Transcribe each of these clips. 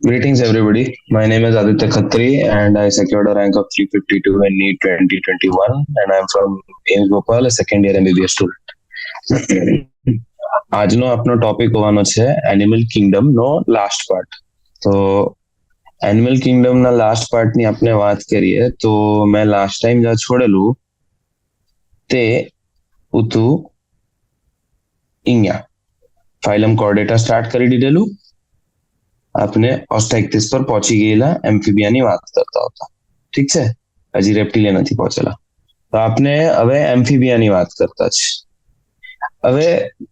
Greetings, everybody. My name is Aditya Khatri, and I secured a rank of 352 in NEET 2021, and I'm from AIMS Bhopal, a second year MBBS student. આજનો આપનો topic હોવાનો છે animal Kingdom નો last part. તો animal Kingdom ના last part ની આપણે વાત કરીએ તો મેં લાસ્ટ ટાઈમ જ્યાં છોડેલું તે હતું અહીંયા ફાઇલમ કોર્ડેટા સ્ટાર્ટ કરી દીધેલું. આપણે ઓસ્ટાઇક્ટિસ પર પહોંચી ગયેલા એમ્ફીબિયાની વાત કરતા હતા. ઠીક છે, હજી રેપ્ટિલિયન નથી પહોંચેલા. તો આપણે હવે એમ્ફીબિયાની વાત કરતા છે. હવે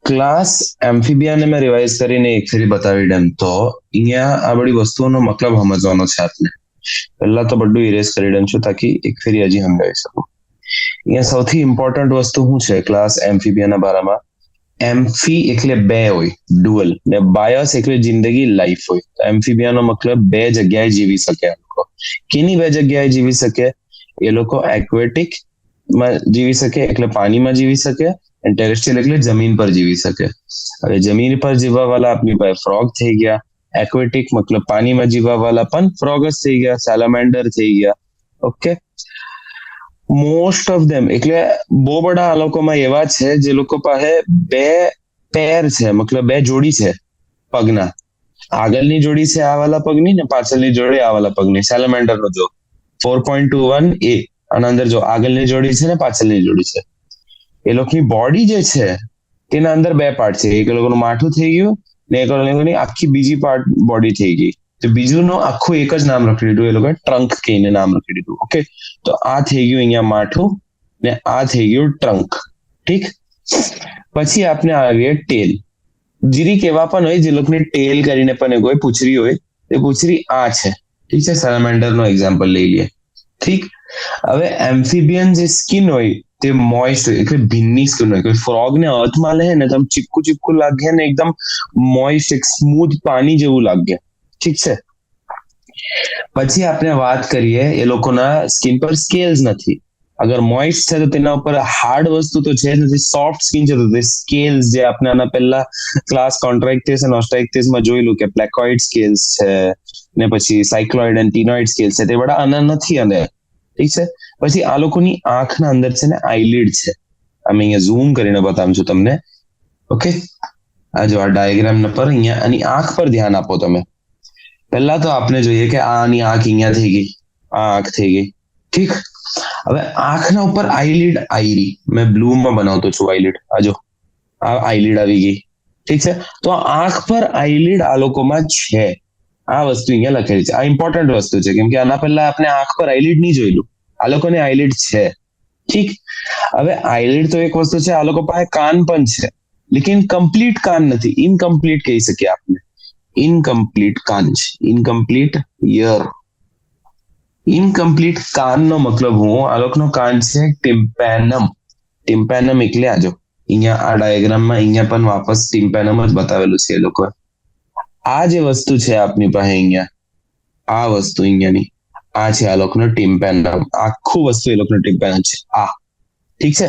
ક્લાસ એમ્ફીબિયાને મેં રિવાઇઝ કરીને એક ફેરી બતાવી દેમ તો અહીંયા આ બધી વસ્તુઓનો મતલબ સમજવાનો છે આપને. પહેલા તો બધું ઇરેઝ કરી દેમ છું તાકી એક ફેરી હજી સમજાવી શકું. અહીંયા સૌથી ઇમ્પોર્ટન્ટ વસ્તુ શું છે ક્લાસ એમ્ફીબિયાના બારામાં? એમ્ફી એટલે બે હોય, ડુઅલ, ને બાયસ એટલે જિંદગી, લાઈફ હોય. તો એમ્ફીબિયાનો મતલબ બે જગ્યાએ જીવી શકે આ લોકો. કેની બે જગ્યાએ જીવી શકે? એ લોકો એક્વેટિક માં જીવી શકે એટલે પાણીમાં જીવી શકે, અને ટેરેસ્ટ્રિયલ એટલે જમીન પર જીવી શકે. હવે જમીન પર જીવવા વાળા આપણી પાસે ફ્રોગ થઈ ગયા, એક્વેટિક મતલબ પાણીમાં જીવવા વાળા પણ ફ્રોગ જ થઈ ગયા, સેલામેન્ડર થઈ ગયા. ઓકે, મોસ્ટ ઓફ ધેમ એટલે બહુ બધા આ લોકોમાં એવા છે જે લોકો પાસે બે પેર છે, મતલબ બે જોડી છે પગના. આગળની જોડી છે આ વાળા પગની ને પાછળની જોડી આ વાળા પગની. સેલામેન્ડર નો જો 4.21A આના અંદર જો આગળની જોડી છે ને પાછળની જોડી છે. એ લોકોની બોડી જે છે તેના અંદર બે પાર્ટ છે. એક લોકોનું માથું થઈ ગયું ને એક લોકોની આખી બીજી પાર્ટ બોડી થઈ ગઈ. તો બીજુંનું આખું એક જ નામ રાખી દીધું, એ લોકોએ ટ્રંક કહીને નામ રાખી દીધું. ઓકે, તો આ થઈ ગયું અહીંયા માથું ને આ થઈ ગયું ટ્રંક. ઠીક, પછી આપણે આવીએ ટેલ. જીરીક એવા પણ હોય જે લોકોની ટેલ કરીને પણ એક હોય, પૂંછડી હોય. એ પૂંછડી આ છે. ઠીક છે, સેલામેન્ડર નો એક્ઝામ્પલ લઈ લઈએ. ઠીક, હવે એમ્ફીબિયન જે સ્કિન હોય તે મોઇસ્ટ હોય એટલે ભીનની સ્કિન હોય. કોઈ ફ્રોગ ને હાથમાં લે ને તો ચીપકું ચીપકું લાગે ને એકદમ મોઇસ્ટ, એક સ્મૂથ પાણી જેવું લાગે. ઠીક છે, પછી આપણે વાત કરીએ એ લોકોના સ્કિન પર સ્કેલ્સ નથી. અગર મોઇસ્ટ છે તો તેના ઉપર હાર્ડ વસ્તુ તો છે જ નથી, સોફ્ટ સ્કિન છે. તો સ્કેલ્સ જે આપણે આના પહેલા ક્લાસ કોન્ટ્રાક્ટિસ અને ઓસ્ટાઇક્ટિસમાં જોયેલું કે પ્લેકોઇડ સ્કેલ્સ છે ને પછી સાયક્લોઇડ અને ટીનોઇડ સ્કેલ્સ છે, તે બધા આના નથી. અને ઠીક છે, પછી આ લોકોની આંખના અંદર છે ને આઈલિડ છે. અમે અહીંયા ઝૂમ કરીને બતાવું છું તમને. ઓકે, આ જો આ ડાયાગ્રામ પર અહીંયા આની આંખ પર ધ્યાન આપો તમે. પહેલા તો આપણે જોઈએ કે આની આંખ અહીંયા થઈ ગઈ, આ આંખ થઈ ગઈ. ઠીક, હવે આંખના ઉપર આઈલિડ આઈરી, મેં બ્લુમાં બનાવતો છું આઈલિડ. આ જો આ આઈલિડ આવી ગઈ. ઠીક છે, તો આંખ પર આઈલિડ આ લોકોમાં છે. આ વસ્તુ અહીંયા લખેલી છે. આ ઇમ્પોર્ટન્ટ વસ્તુ છે કેમ કે આના પહેલા આપણે આંખ પર આઈલિડ નહીં જોયેલું. આ લોકોને આઈલિડ છે. ઠીક, હવે આઈલિડ તો એક વસ્તુ છે, આ લોકો પાસે કાન પણ છે, લેકિન કમ્પ્લીટ કાન નથી, ઇનકમ્પ્લીટ કહી શકીએ આપણે. ઇનકમ્પ્લીટ કાન છે, ઇનકમ્પ્લીટ યર. ઇનકમ્પ્લીટ કાનનો મતલબ હું આ લોકોનો કાન છે ટિમ્પેનમ. ટિમ્પેનમ એટલે આજો અહીંયા આ ડાયાગ્રામમાં અહીંયા પણ વાપસ ટિમ્પેનમ જ બતાવેલું છે. એ લોકો આ જે વસ્તુ છે આપની પાસે અહીંયા, આ વસ્તુ અહીંયાની આ છે આ લોકોનો ટિમ્પેનમ. આખું વસ્તુ એ લોકોનો ટિમ્પેનમ છે આ. ઠીક છે,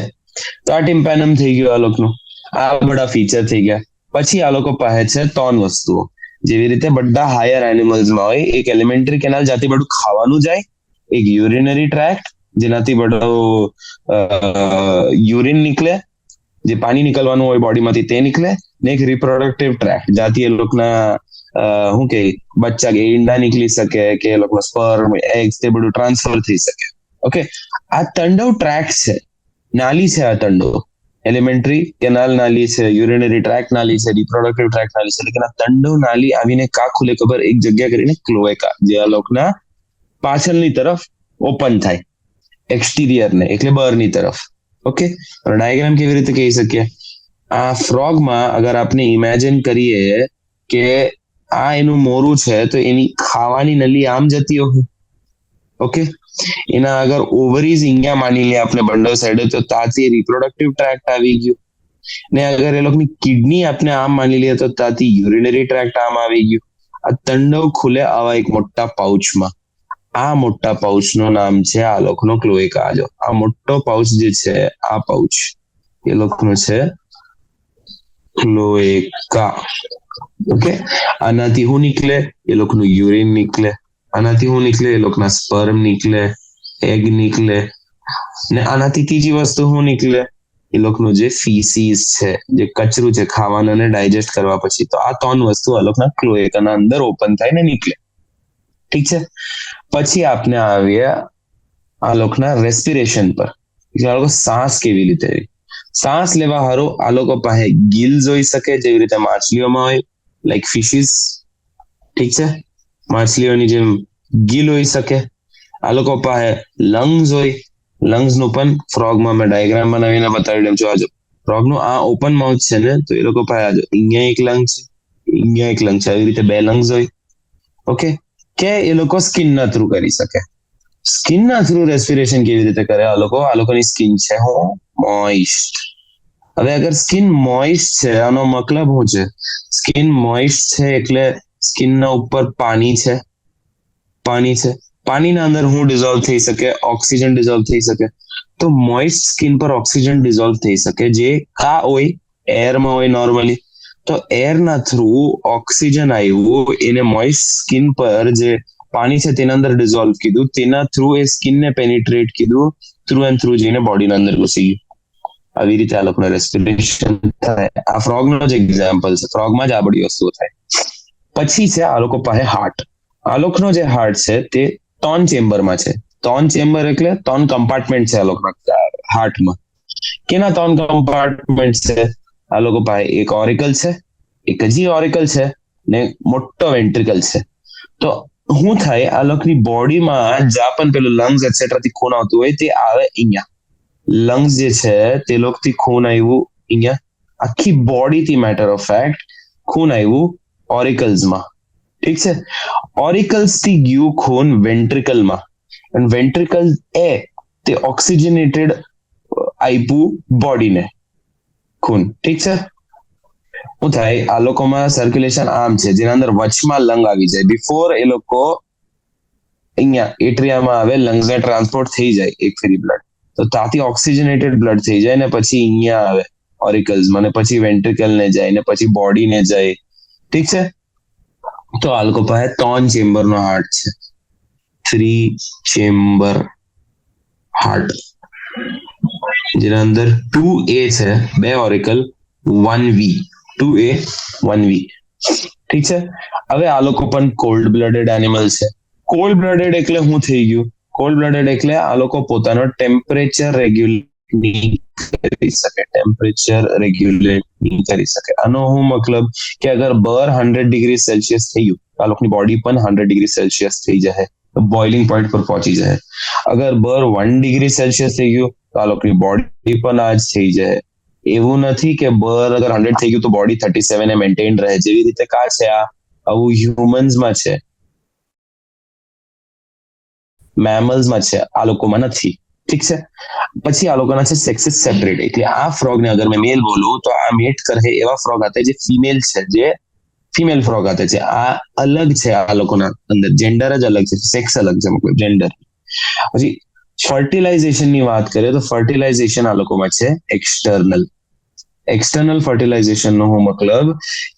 તો આ ટિમ્પેનમ થઈ ગયું આ લોકોનું. આ બધા ફીચર થઈ ગયા. પછી આ લોકો પાસે છે 3 વસ્તુઓ. જેવી રીતે બધા હાયર એનિમલ્સમાં હોય, એક એલિમેન્ટરી કેનાલ જ્યાંથી બધું ખાવાનું જાય, એક યુરિનરી ટ્રેક્ટ જેનાથી બધો યુરિન નીકળે, જે પાણી નીકળવાનું હોય બોડીમાંથી તે નીકળે, ને એક રિપ્રોડક્ટિવ ટ્રેક્ટ જ્યાંથી એ લોકોના શું કે બચ્ચા કે ઈંડા નીકળી શકે કે એ લોકોના સ્પર્મ, એગ્સ તે બધું ટ્રાન્સફર થઈ શકે. ઓકે, આ તંડવ ટ્રેક્ટ છે, નાલી છે. આ તંડવ એલિમેન્ટરી કેનાલ નાલી છે, યુરિનરી ટ્રેક્ટ નાલી છે, રિપ્રોડક્ટિવ ટ્રેક્ટ નાલી છે. લેકિન આ તંડવ નાલી આવીને કા ખુલે ખબર? એક જગ્યા કરીને ક્લોએકા, જે આ લોકોના પાછળની તરફ ઓપન થાય, એક્સટીરિયર ને એટલે બહારની તરફ. ઓકે, ડાયાગ્રામ કેવી રીતે કહી શકીએ? આ ફ્રોગમાં અગર આપણે ઇમેજિન કરીએ કે આ એનું મોરું છે તો એની ખાવાની નલી આમ જતી હોય. ઓકે, એના અગર ઓવરીઝ અહીંયા માની લે આપણે બંડલ સાઈડે, તો ત્યાંથી રિપ્રોડક્ટિવ ટ્રેક્ટ આવી ગયું. ને અગર એ લોકોની કિડની આપણે આમ માની લઈએ તો ત્યાંથી યુરિનરી ટ્રેક્ટ આમ આવી ગયું. આ તંડવ ખુલે આવા એક મોટા પાઉચમાં. આ મોટા પાઉચનું નામ છે આ લોકોનો ક્લોએકા. જો આ મોટો પાઉચ જે છે, આ પાઉચ એ લોકોનો છે ક્લોએકા. ઓકે, આનાથી શું નીકળે? એ લોકોનું યુરિન નીકળે. આનાથી શું નીકળે? એ લોકોના સ્પર્મ નીકળે, એગ નીકળે. ને આનાથી ત્રીજી વસ્તુ શું નીકળે? એ લોકોનું જે ફીસીસ છે, જે કચરું છે ખાવાનું અને ડાયજેસ્ટ કરવા પછી. તો આ 3 વસ્તુ આ લોકોના ક્લોએકાના અંદર ઓપન થાય ને નીકળે. ઠીક છે. પછી આપણે આવીએ આ લોકોના રેસ્પિરેશન પર. આ લોકો શ્વાસ કેવી રીતે લે? શ્વાસ લેવા હારું આ લોકો પાસે ગિલ્સ હોઈ શકે, જેવી રીતે માછલીઓમાં હોય, લાઈક ફિશિસ. ઠીક છે, માછલીઓની જેમ ગિલ હોઈ શકે. આ લોકો પાસે લંગ્સ હોય. લંગ્સ નું પણ ફ્રોગમાં મેં ડાયાગ્રામ બનાવીને બતાવી દઉં છું. આજો ફ્રોગ નું આ ઓપન માઉથ છે ને, તો એ લોકો પાસે આજો અહીંયા એક લંગ છે, અહીંયા એક લંગ છે, આવી રીતે 2 લંગ્સ હોય. ઓકે, કે એ લોકો સ્કિન ના થ્રુ કરી શકે. સ્કિન ના થ્રુ રેસ્પિરેશન કેવી રીતે કરે આ લોકો? આ લોકોની સ્કિન છે મોઇસ્ટ. હવે અગર સ્કિન મોઇસ્ટ છે, આનો મતલબ શું છે? સ્કિન મોઇસ્ટ છે એટલે સ્કિનના ઉપર પાણી છે. પાણીના અંદર શું ડિઝોલ્વ થઈ શકે? ઓક્સિજન ડિઝોલ્વ થઈ શકે. તો મોઇસ્ટ સ્કિન પર ઓક્સિજન ડિઝોલ્વ થઈ શકે, જે કા હોય એરમાં હોય નોર્મલી. તો એરના થ્રુ ઓક્સિજન આવ્યું, એને મોઇસ્ટ સ્કિન પર જે પાણી છે તેના અંદર ડિઝોલ્વ કીધું, તેના થ્રુ એ સ્કિનને પેનિટ્રેટ કીધું, થ્રુ એન્ડ થ્રુ જઈને બોડીના અંદર ઘૂસી ગયું. આવી રીતે આ લોકોને રેસ્પિરેશન થાય. આ ફ્રોગનો જ એક્ઝામ્પલ છે. ફ્રોગમાં જ આ બધી વસ્તુઓ થાય. પછી છે આ લોકો પાસે હાર્ટ. આ લોકોનો જે હાર્ટ છે તે 3 ચેમ્બરમાં છે. 3 ચેમ્બર એટલે 3 કમ્પાર્ટમેન્ટ છે આ લોકોના હાર્ટમાં. કેના 3 કમ્પાર્ટમેન્ટ છે? આ લોકો પાસે એક ઓરિકલ છે, એક હજી ઓરિકલ છે, ને મોટો વેન્ટ્રિકલ છે. તો શું થાય? આ લોકોની બોડીમાં જ્યાં પણ પેલું લંગ્સ એટસેટ્રા થી ખૂન આવતું હોય તે આવે અહીંયા. લંગ્સ જે છે તે લોકોથી ખૂન આવ્યું અહીંયા. આખી બોડીથી મેટર ઓફ ફેક્ટ ખૂન આવ્યું ઓરિકલ્સમાં. ઠીક છે, ઓરિકલ્સ થી ગયું ખૂન વેન્ટ્રિકલમાં. અને વેન્ટ્રિકલ તે ઓક્સિજનેટેડ આપ્યું બોડીને ખૂન. ઠીક છે. શું થાય? આ લોકોમાં સર્ક્યુલેશન આમ છે, જેના અંદર વચમાં લંગ આવી જાય. બિફોર એ લોકો અહીંયા એટ્રિયામાં આવે, લંગ્સને ટ્રાન્સપોર્ટ થઈ જાય એક ફ્રી બ્લડ, તો ત્યાંથી ઓક્સિજનેટેડ બ્લડ થઈ જાય ને પછી અહીંયા આવે ઓરિકલ્સમાં, ને પછી વેન્ટ્રિકલ ને જાય, ને પછી બોડી ને જાય. ઠીક છે. તો આ લોકો પાસે 3 ચેમ્બરનો હાર્ટ છે. 3 ચેમ્બર હાર્ટ, જેના અંદર 2A છે, 2 ઓરિકલ, 1V. 2A 1V. ઠીક છે. હવે આ લોકો પણ કોલ્ડ બ્લડેડ એનિમલ છે. કોલ્ડ બ્લડેડ એટલે શું થઈ ગયું? કોલ્ડ બ્લડેડ એટલે આ લોકો પોતાનો ટેમ્પરેચર રેગ્યુલેટ કરી શકે. ટેમ્પરેચર રેગ્યુલેટ કરી શકે. આનો શું મતલબ કે અગર બર 100 ડિગ્રી સેલ્સિયસ થઈ ગયું, આ લોકોની બોડી પણ 100 ડિગ્રી સેલ્સિયસ થઈ જાય, બોઇલિંગ પોઈન્ટ પર પહોંચી જાય. અગર બર 1 ડિગ્રી સેલ્સિયસ થઈ ગયું તો આ લોકોની બોડી પણ આ જ થઈ જાય. એવું નથી કે બર અગર 100 થઈ ગયું તો બોડી 37 એ મેન્ટેન રહે. જેવી રીતે કા છે આ, આવું હ્યુમન્સમાં છે, મેમલ્સમાં છે, આ લોકોમાં નથી. ઠીક છે. પછી આ લોકોના છે સેક્સીસ સેપરેટ. એટલે આ ફ્રોગને અગર મેં મેલ બોલું તો આ મેટ કરે એવા ફ્રોગ આતે જે ફિમેલ છે, જે ફિમેલ ફ્રોગ આતે છે. આ અલગ છે આ લોકોના અંદર, જેન્ડર જ અલગ છે, સેક્સ અલગ છે, મતલબ જેન્ડર. પછી ફર્ટિલાઇઝેશન ની વાત કરીએ તો ફર્ટિલાઇઝેશન આ લોકોમાં છે એક્સટર્નલ. એક્સટર્નલ ફર્ટિલાઇઝેશન નો હું મતલબ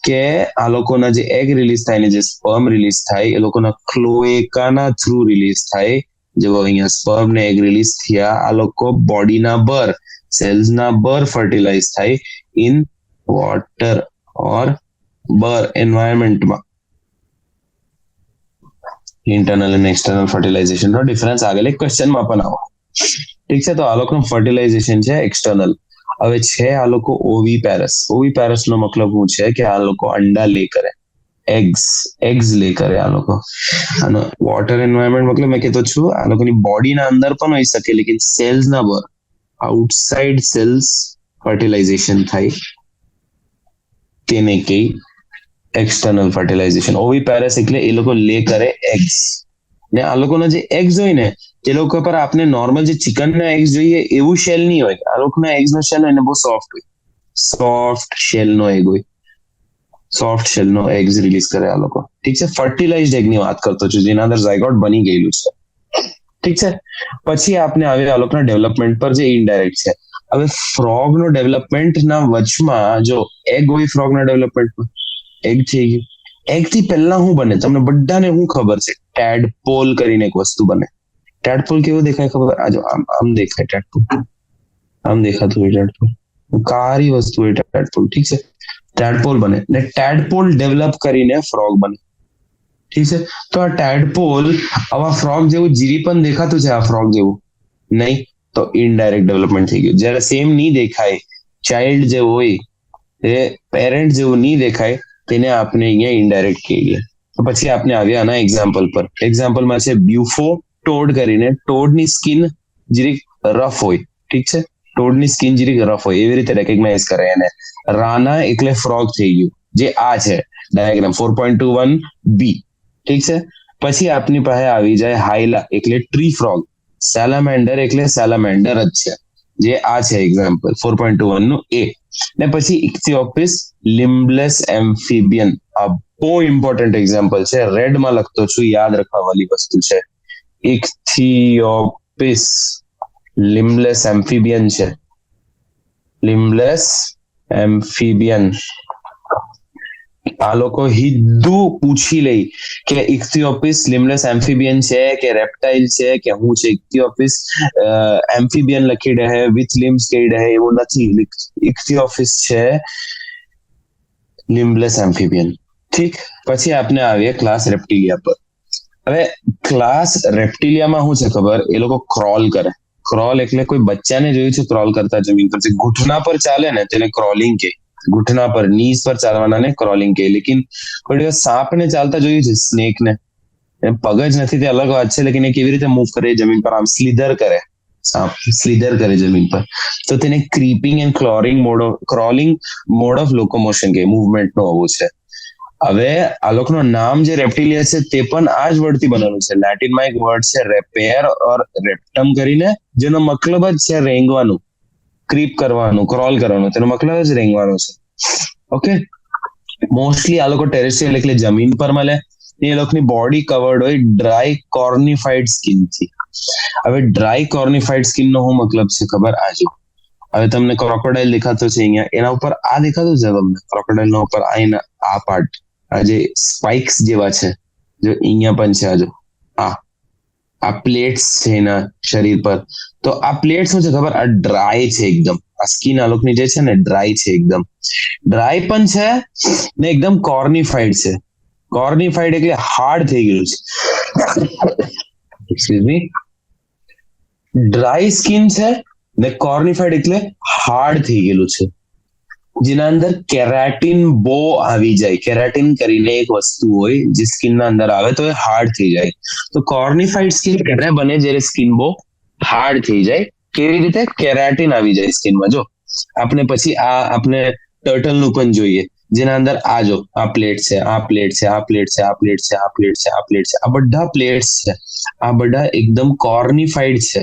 કે આ લોકોના જે એગ રિલીઝ થાય ને જે સ્પર્મ રિલીઝ થાય, એ લોકોના ક્લોએકાના થ્રુ રિલીઝ થાય. જેવો અહીંયા સ્પર્મ ને એગ રિલીઝ થયા, આ લોકો બોડીના બર સેલ્સના બર ફર્ટિલાઇઝ થાય ઇન વોટર ઓર બર એન્વાયરમેન્ટમાં. ઇન્ટરનલ અને એક્સટર્નલ ફર્ટિલાઇઝેશન નો ડિફરન્સ આગળ એક ક્વેશ્ચનમાં પણ આવો. ઠીક છે. તો આ લોકોનું ફર્ટિલાઇઝેશન છે એક્સટર્નલ. હવે છે આ લોકો ઓવીપેરસ. ઓવીપેરસ નો મતલબ શું છે કે આ લોકો અંડા લે કરે, એગ્સ લે કરે આ લોકો. અને વોટર એન્વાયરમેન્ટ મતલબ મેં કહેતો છું આ લોકોની બોડીના અંદર પણ હોઈ શકે, લેકિન સેલ્સ ના બર આઉટસાઇડ સેલ્સ ફર્ટિલાઇઝેશન થાય, તેને કઈ એક્સટર્નલ ફર્ટિલાઇઝેશન. ઓવીપેરસ એટલે એ લોકો લે કરે એગ્સ. ને આ લોકોના જે એગ્સ હોય ને તે લોકો પર આપણે નોર્મલ જે ચિકનના એગ્સ જોઈએ એવું શેલ નહીં હોય. આ લોકોના એગ્સ નો શેલ હોય ને બહુ સોફ્ટ હોય, સોફ્ટ શેલ નો એગ હોય, સોફ્ટ શેલ નો એગ્સ રિલીઝ કરે આ લોકો. ઠીક છે. ફર્ટિલાઇઝડ એગ ની વાત કરતો છું, જેના અંદર ઝાયગોટ બની ગયેલું છે. ઠીક છે. પછી આપણે આવે આ લોકોના ડેવલપમેન્ટ પર, જે ઇનડાયરેક્ટ છે. હવે ફ્રોગ નો ડેવલપમેન્ટ ના વચમાં જો એગ હોય ફ્રોગ ના ડેવલપમેન્ટમાં, એગ થઈ ગયું. એગ થી પહેલા શું બને તમને બધાને શું ખબર છે? ટેડપોલ કરીને એક વસ્તુ બને. ટેડપોલ કેવું દેખાય ખબર? આ જો આમ દેખાય ટેડપોલ, આમ દેખાતું હોય ટેડપોલ, કાળી વસ્તુ હોય ટેડપોલ. ઠીક છે, ટેડપોલ બને ને ટેડપોલ ડેવલપ કરીને ફ્રોગ બને. ઠીક છે, તો આ ટેડપોલ આવા ફ્રોગ જેવું જીરી પણ દેખાતું છે આ ફ્રોગ જેવું? નહીં, તો ઇનડાયરેક્ટ ડેવલપમેન્ટ થઈ ગયું. જ્યારે સેમ નહીં દેખાય, ચાઇલ્ડ જે હોય એ પેરેન્ટ જેવું નહીં દેખાય, તેને આપણે અહીંયા ઇનડાયરેક્ટ કહીએ. તો પછી આપણે આવ્યા આના એક્ઝામ્પલ પર. એક્ઝામ્પલમાં છે બ્યુફો ટોડ કરીને. ટોડની સ્કિન જીરીક રફ હોય. ઠીક છે, ટોડની સ્કિન જીરીક રફ હોય, એવી રીતે રેકગ્નાઇઝ કરે એને. રાના એટલે ફ્રોગ થઈ ગયું, જે આ છે ડાયાગ્રામ 4.21b. ઠીક છે, પછી આપની પાસે આવી જાય હાઇલા એટલે ટ્રી ફ્રોગ. સેલામેન્ડર એટલે સેલામેન્ડર જ છે, જે આ છે એક્ઝામ્પલ 4.21 નું એ. ને પછી ઇક્થિયોપિસ લિમ્બલેસ એમ્ફિબિયન. આ બહુ ઇમ્પોર્ટન્ટ એક્ઝામ્પલ છે, રેડમાં લખતો છું, યાદ રાખવા વાળી વસ્તુ છે. ઇક્થિયોપિસ લિમ્બલેસ એમ્ફિબિયન છે. લિમ્બલેસ એમ્ફિબિયન. આ લોકો સીધું પૂછી લે કે ઇક્થિયોપિસ લિમ્બલેસ એમ્ફિબિયન છે કે રેપ્ટાઇલ છે કે શું છે. ઇક્થિયોપિસ એમ્ફિબિયન લખી રહે, વિથ લિમ્સ કહી રહે, એવું નથી. ઇક્થિયોપિસ છે લિમ્બલેસ એમ્ફિબિયન. ઠીક, પછી આપણે આવીએ ક્લાસ રેપ્ટિલિયા પર. હવે ક્લાસ રેપ્ટિલિયામાં શું છે ખબર? એ લોકો ક્રોલ કરે. ક્રોલ એટલે કોઈ બચ્ચાને જોયું છે ક્રોલ કરતા જમીન પર? ઘૂંટણા પર ચાલે ને તેને ક્રોલિંગ કહે. ઘૂંટણા પર, નીઝ પર ચાલવાના ને ક્રોલિંગ કહે. લેકિન કોઈ દિવસ સાપને ચાલતા જોયું છે? સ્નેક ને પગ જ નથી તે અલગ વાત છે, લેકિન એ કેવી રીતે મૂવ કરે જમીન પર? આમ સ્લીધર કરે. સાપ સ્લીધર કરે જમીન પર, તો તેને ક્રીપિંગ and crawling mode of locomotion કહે, મૂવમેન્ટ નો હોવું છે. હવે આ લોકોનું નામ જે રેપ્ટિલિયા છે તે પણ આ જ વર્ડથી બનેલું છે. લેટિનમાં એક વર્ડ છે રેપેર ઓર રેપ્ટમ કરીને, જેનો મતલબ જ છે રેંગવાનું, ક્રીપ કરવાનું, ક્રોલ કરવાનું. તેનો મતલબ જ રેંગવાનો છે. ઓકે, મોસ્ટલી આ લોકો ટેરેસ્ટ્રિયલ એટલે જમીન પર મળે. એ લોકોની બોડી કવર્ડ હોય ડ્રાય કોર્નિફાઈડ સ્કિન થી. હવે ડ્રાય કોર્નિફાઈડ સ્કિન નો શું મતલબ છે ખબર? આજે હવે તમને ક્રોકોડાઇલ દેખાતો છે અહીંયા, એના ઉપર આ દેખાતું છે તમને? ક્રોકોડાઇલ ના ઉપર આ પાર્ટ, આ જે સ્પાઇક્સ જેવા છે, જો અહીંયા પણ છે. આજો આ પ્લેટ્સ છે એના શરીર પર. તો આ પ્લેટ શું છે ખબર? આ ડ્રાય છે એકદમ. આ સ્કિન આ લોકોની જે છે ને ડ્રાય છે, એકદમ ડ્રાય પણ છે ને એકદમ કોર્નિફાઈડ છે. કોર્નિફાઈડ એટલે હાર્ડ થઈ ગયેલું છે. એક્સક્યુઝ મી, ડ્રાય સ્કિન છે ને કોર્નિફાઈડ એટલે હાર્ડ થઈ ગયેલું છે, જેના અંદર કેરાટીન બહુ આવી જાય. કેરાટીન કરીને એક વસ્તુ હોય જે સ્કિનના અંદર આવે તો એ હાર્ડ થઈ જાય. તો કોર્નિફાઈડ સ્કિન ક્યારે બને? જ્યારે સ્કિન બહુ હાર્ડ થઈ જાય. કેવી રીતે? કેરાટીન આવી જાય સ્કિનમાં. જો આપણે પછી આપણે ટર્ટલનું પણ જોઈએ, જેના અંદર આ જો આ પ્લેટ છે, આ પ્લેટ છે, આ પ્લેટ છે, આ પ્લેટ છે, આ પ્લેટ છે, આ પ્લેટ છે, આ બધા પ્લેટ્સ છે. આ બધા એકદમ કોર્નિફાઈડ છે.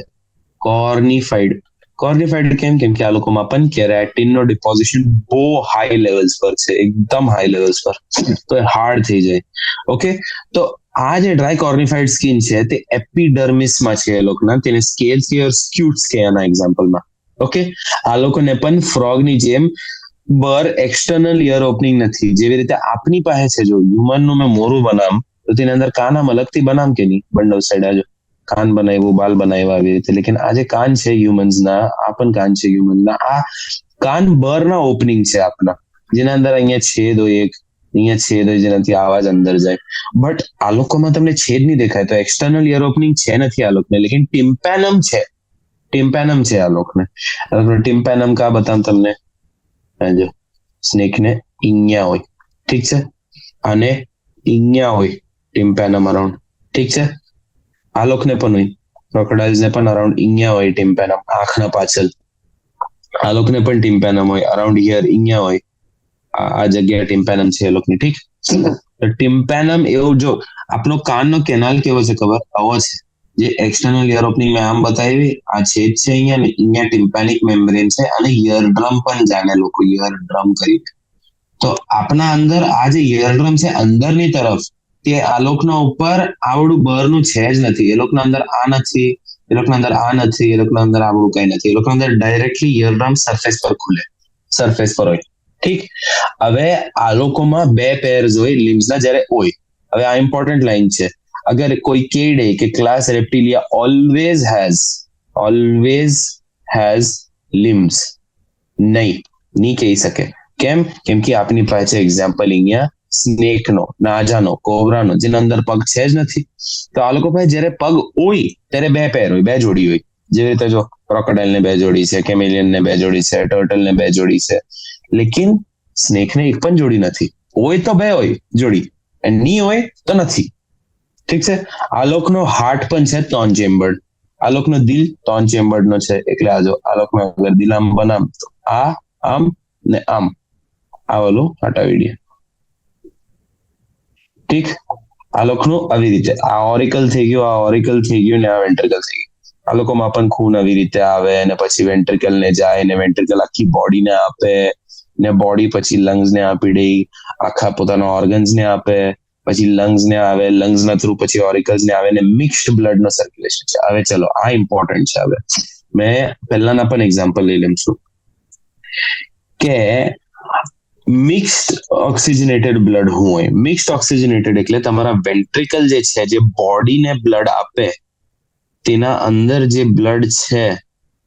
કોર્નિફાઈડ કેમ? કેમ કે આ લોકોમાં પણ કેરાટીન નો ડિપોઝિશન બહુ હાઈ લેવલ્સ પર છે, એકદમ હાઈ લેવલ્સ પર, તો એ હાર્ડ થઈ જાય. ઓકે, તો આ જે ડ્રાય કોર્નિફાઈડ સ્કિન છે તે એપિડર્મિસમાં છે એ લોકોના. તેને સ્કેલ્સ કે સ્ક્યુટ્સ કે આના એક્ઝામ્પલમાં. ઓકે, આ લોકોને પણ ફ્રોગની જેમ એક્સટર્નલ ઇયર ઓપનિંગ નથી. જેવી રીતે આપની પાસે છે, જો હ્યુમનનું મેં મોરું બનામ તો તેની અંદર કાન આમ અલગથી બનામ કે નહીં? બંડલ સાઈડ આજો કાન બનાવ્યું, બાલ બનાવ્યા, આવી રીતે. લેકિન આ જે કાન છે હ્યુમન્સના, આ પણ કાન છે હ્યુમનના. આ કાન બરના ઓપનિંગ છે આપના, જેના અંદર અહીંયા છેદ હોય, એક અહીંયા છેદ હોય જેનાથી આવાજ અંદર જાય. બટ આ લોકોમાં તમને છેદ નહીં દેખાય, તો એક્સટર્નલ ઇયર ઓપનિંગ છે નથી આ લોકોને. લેકિન ટિમ્પેનમ છે. ટિમ્પેનમ છે આ લોકોને. ટિમ્પેનમ કા બતાવ તમને? જો સ્નેક ને અહીંયા હોય, ઠીક છે, અને અહીંયા હોય ટિમ્પેનમ અરાઉન્ડ. ઠીક છે, આ લોકોને પણ હોય, ક્રોકોડાઇલ્સ ને પણ અરાઉન્ડ અહીંયા હોય ટિમ્પેનમ, આંખના પાછળ. આ લોકોને પણ ટિમ્પેનમ હોય અરાઉન્ડ હિયર, અહીંયા હોય. આ જગ્યાએ ટિમ્પેનમ છે એ લોકોની. ઠીક, ટિમ્પેનમ એવું. જો આપણો કાનનો કેનાલ કેવો છે ખબર? આવો છે. જે એક્સટર્નલ ઇયર ઓપનિંગ મેં આમ બતાવી, આ છેદ છે અહીંયા ને અહીંયા ટિમ્પેનિક મેમ્બ્રેન છે, અને ઇયરડ્રમ પણ જાણે લોકો ઇયરડ્રમ કરીને. તો આપણા અંદર આ જે ઇયરડ્રમ છે અંદરની તરફ, તે આ લોકોના ઉપર આવડું બરનું છે જ નથી. એ લોકોના અંદર આ નથી, એ લોકોના અંદર આ નથી, એ લોકોના અંદર આવડું કઈ નથી. એ લોકોના અંદર ડાયરેક્ટલી ઇયરડ્રમ સરફેસ પર ખુલે, સરફેસ પર હોય. ઠીક. હવે આ લોકોમાં બે પેર્સ હોય લિમ્સના જ્યારે હોય. હવે આ ઇમ્પોર્ટન્ટ લાઈન છે. અગર કોઈ કહે કે ક્લાસ રેપ્ટિલિયા ઓલવેઝ હેઝ લિમ્સ, નહીં કહી શકે. કેમ કે આપની પાસે એક્ઝામ્પલ અહીંયા સ્નેકનો, નાજાનો, કોબરાનો, જેના અંદર પગ છે જ નથી. તો આ લોકો પાસે જ્યારે પગ હોય ત્યારે બે પેર હોય, બે જોડી હોય. જેવી રીતે જો ક્રોકોડાઇલ ને બે જોડી છે, કેમેલિયન ને બે જોડી છે, ટર્ટલ ને બે જોડી છે. લેકિન સ્નેક ને એક પણ જોડી નથી. હોય તો બે હોય જોડી, નહીં હોય તો નથી. ઠીક છે. આ લોકનો હાર્ટ પણ છે 3 ચેમ્બર્ડ. આ લોકનો દિલ 3 ચેમ્બર્ડ નો છે. એટલે આ જો આ લોકનો અગર દિલ આમ બનામ તો આ આમ ને આમ આ ઓલું હટાવી દે. ઠીક. આ લોકનું આવી રીતે આ ઓરિકલ થઈ ગયું, આ ઓરિકલ થઈ ગયું ને આ વેન્ટ્રિકલ થઈ ગયું. આ લોકોમાં પણ ખૂન આવી રીતે આવે ને પછી વેન્ટ્રિકલ ને જાય ને વેન્ટ્રિકલ આખી બોડીને આપે ને બોડી પછી લંગ્સ ને આપી દે, આખા પોતાના ઓર્ગન્સ ને આપે, પછી લંગ્સ ને આવે, લંગ્સ ના થ્રુ પછી ઓરિકલ્સ ને આવે ને મિક્સ્ડ બ્લડ નો સર્ક્યુલેશન છે. હવે ચલો આ ઇમ્પોર્ટન્ટ છે. હવે મેં પહેલાના પણ એક્ઝામ્પલ લઈ લઉં છું કે મિક્સ્ડ ઓક્સિજનેટેડ બ્લડ શું હોય. મિક્સ્ડ ઓક્સિજનેટેડ એટલે તમારા વેન્ટ્રિકલ જે છે, જે બોડીને બ્લડ આપે, તેના અંદર જે બ્લડ છે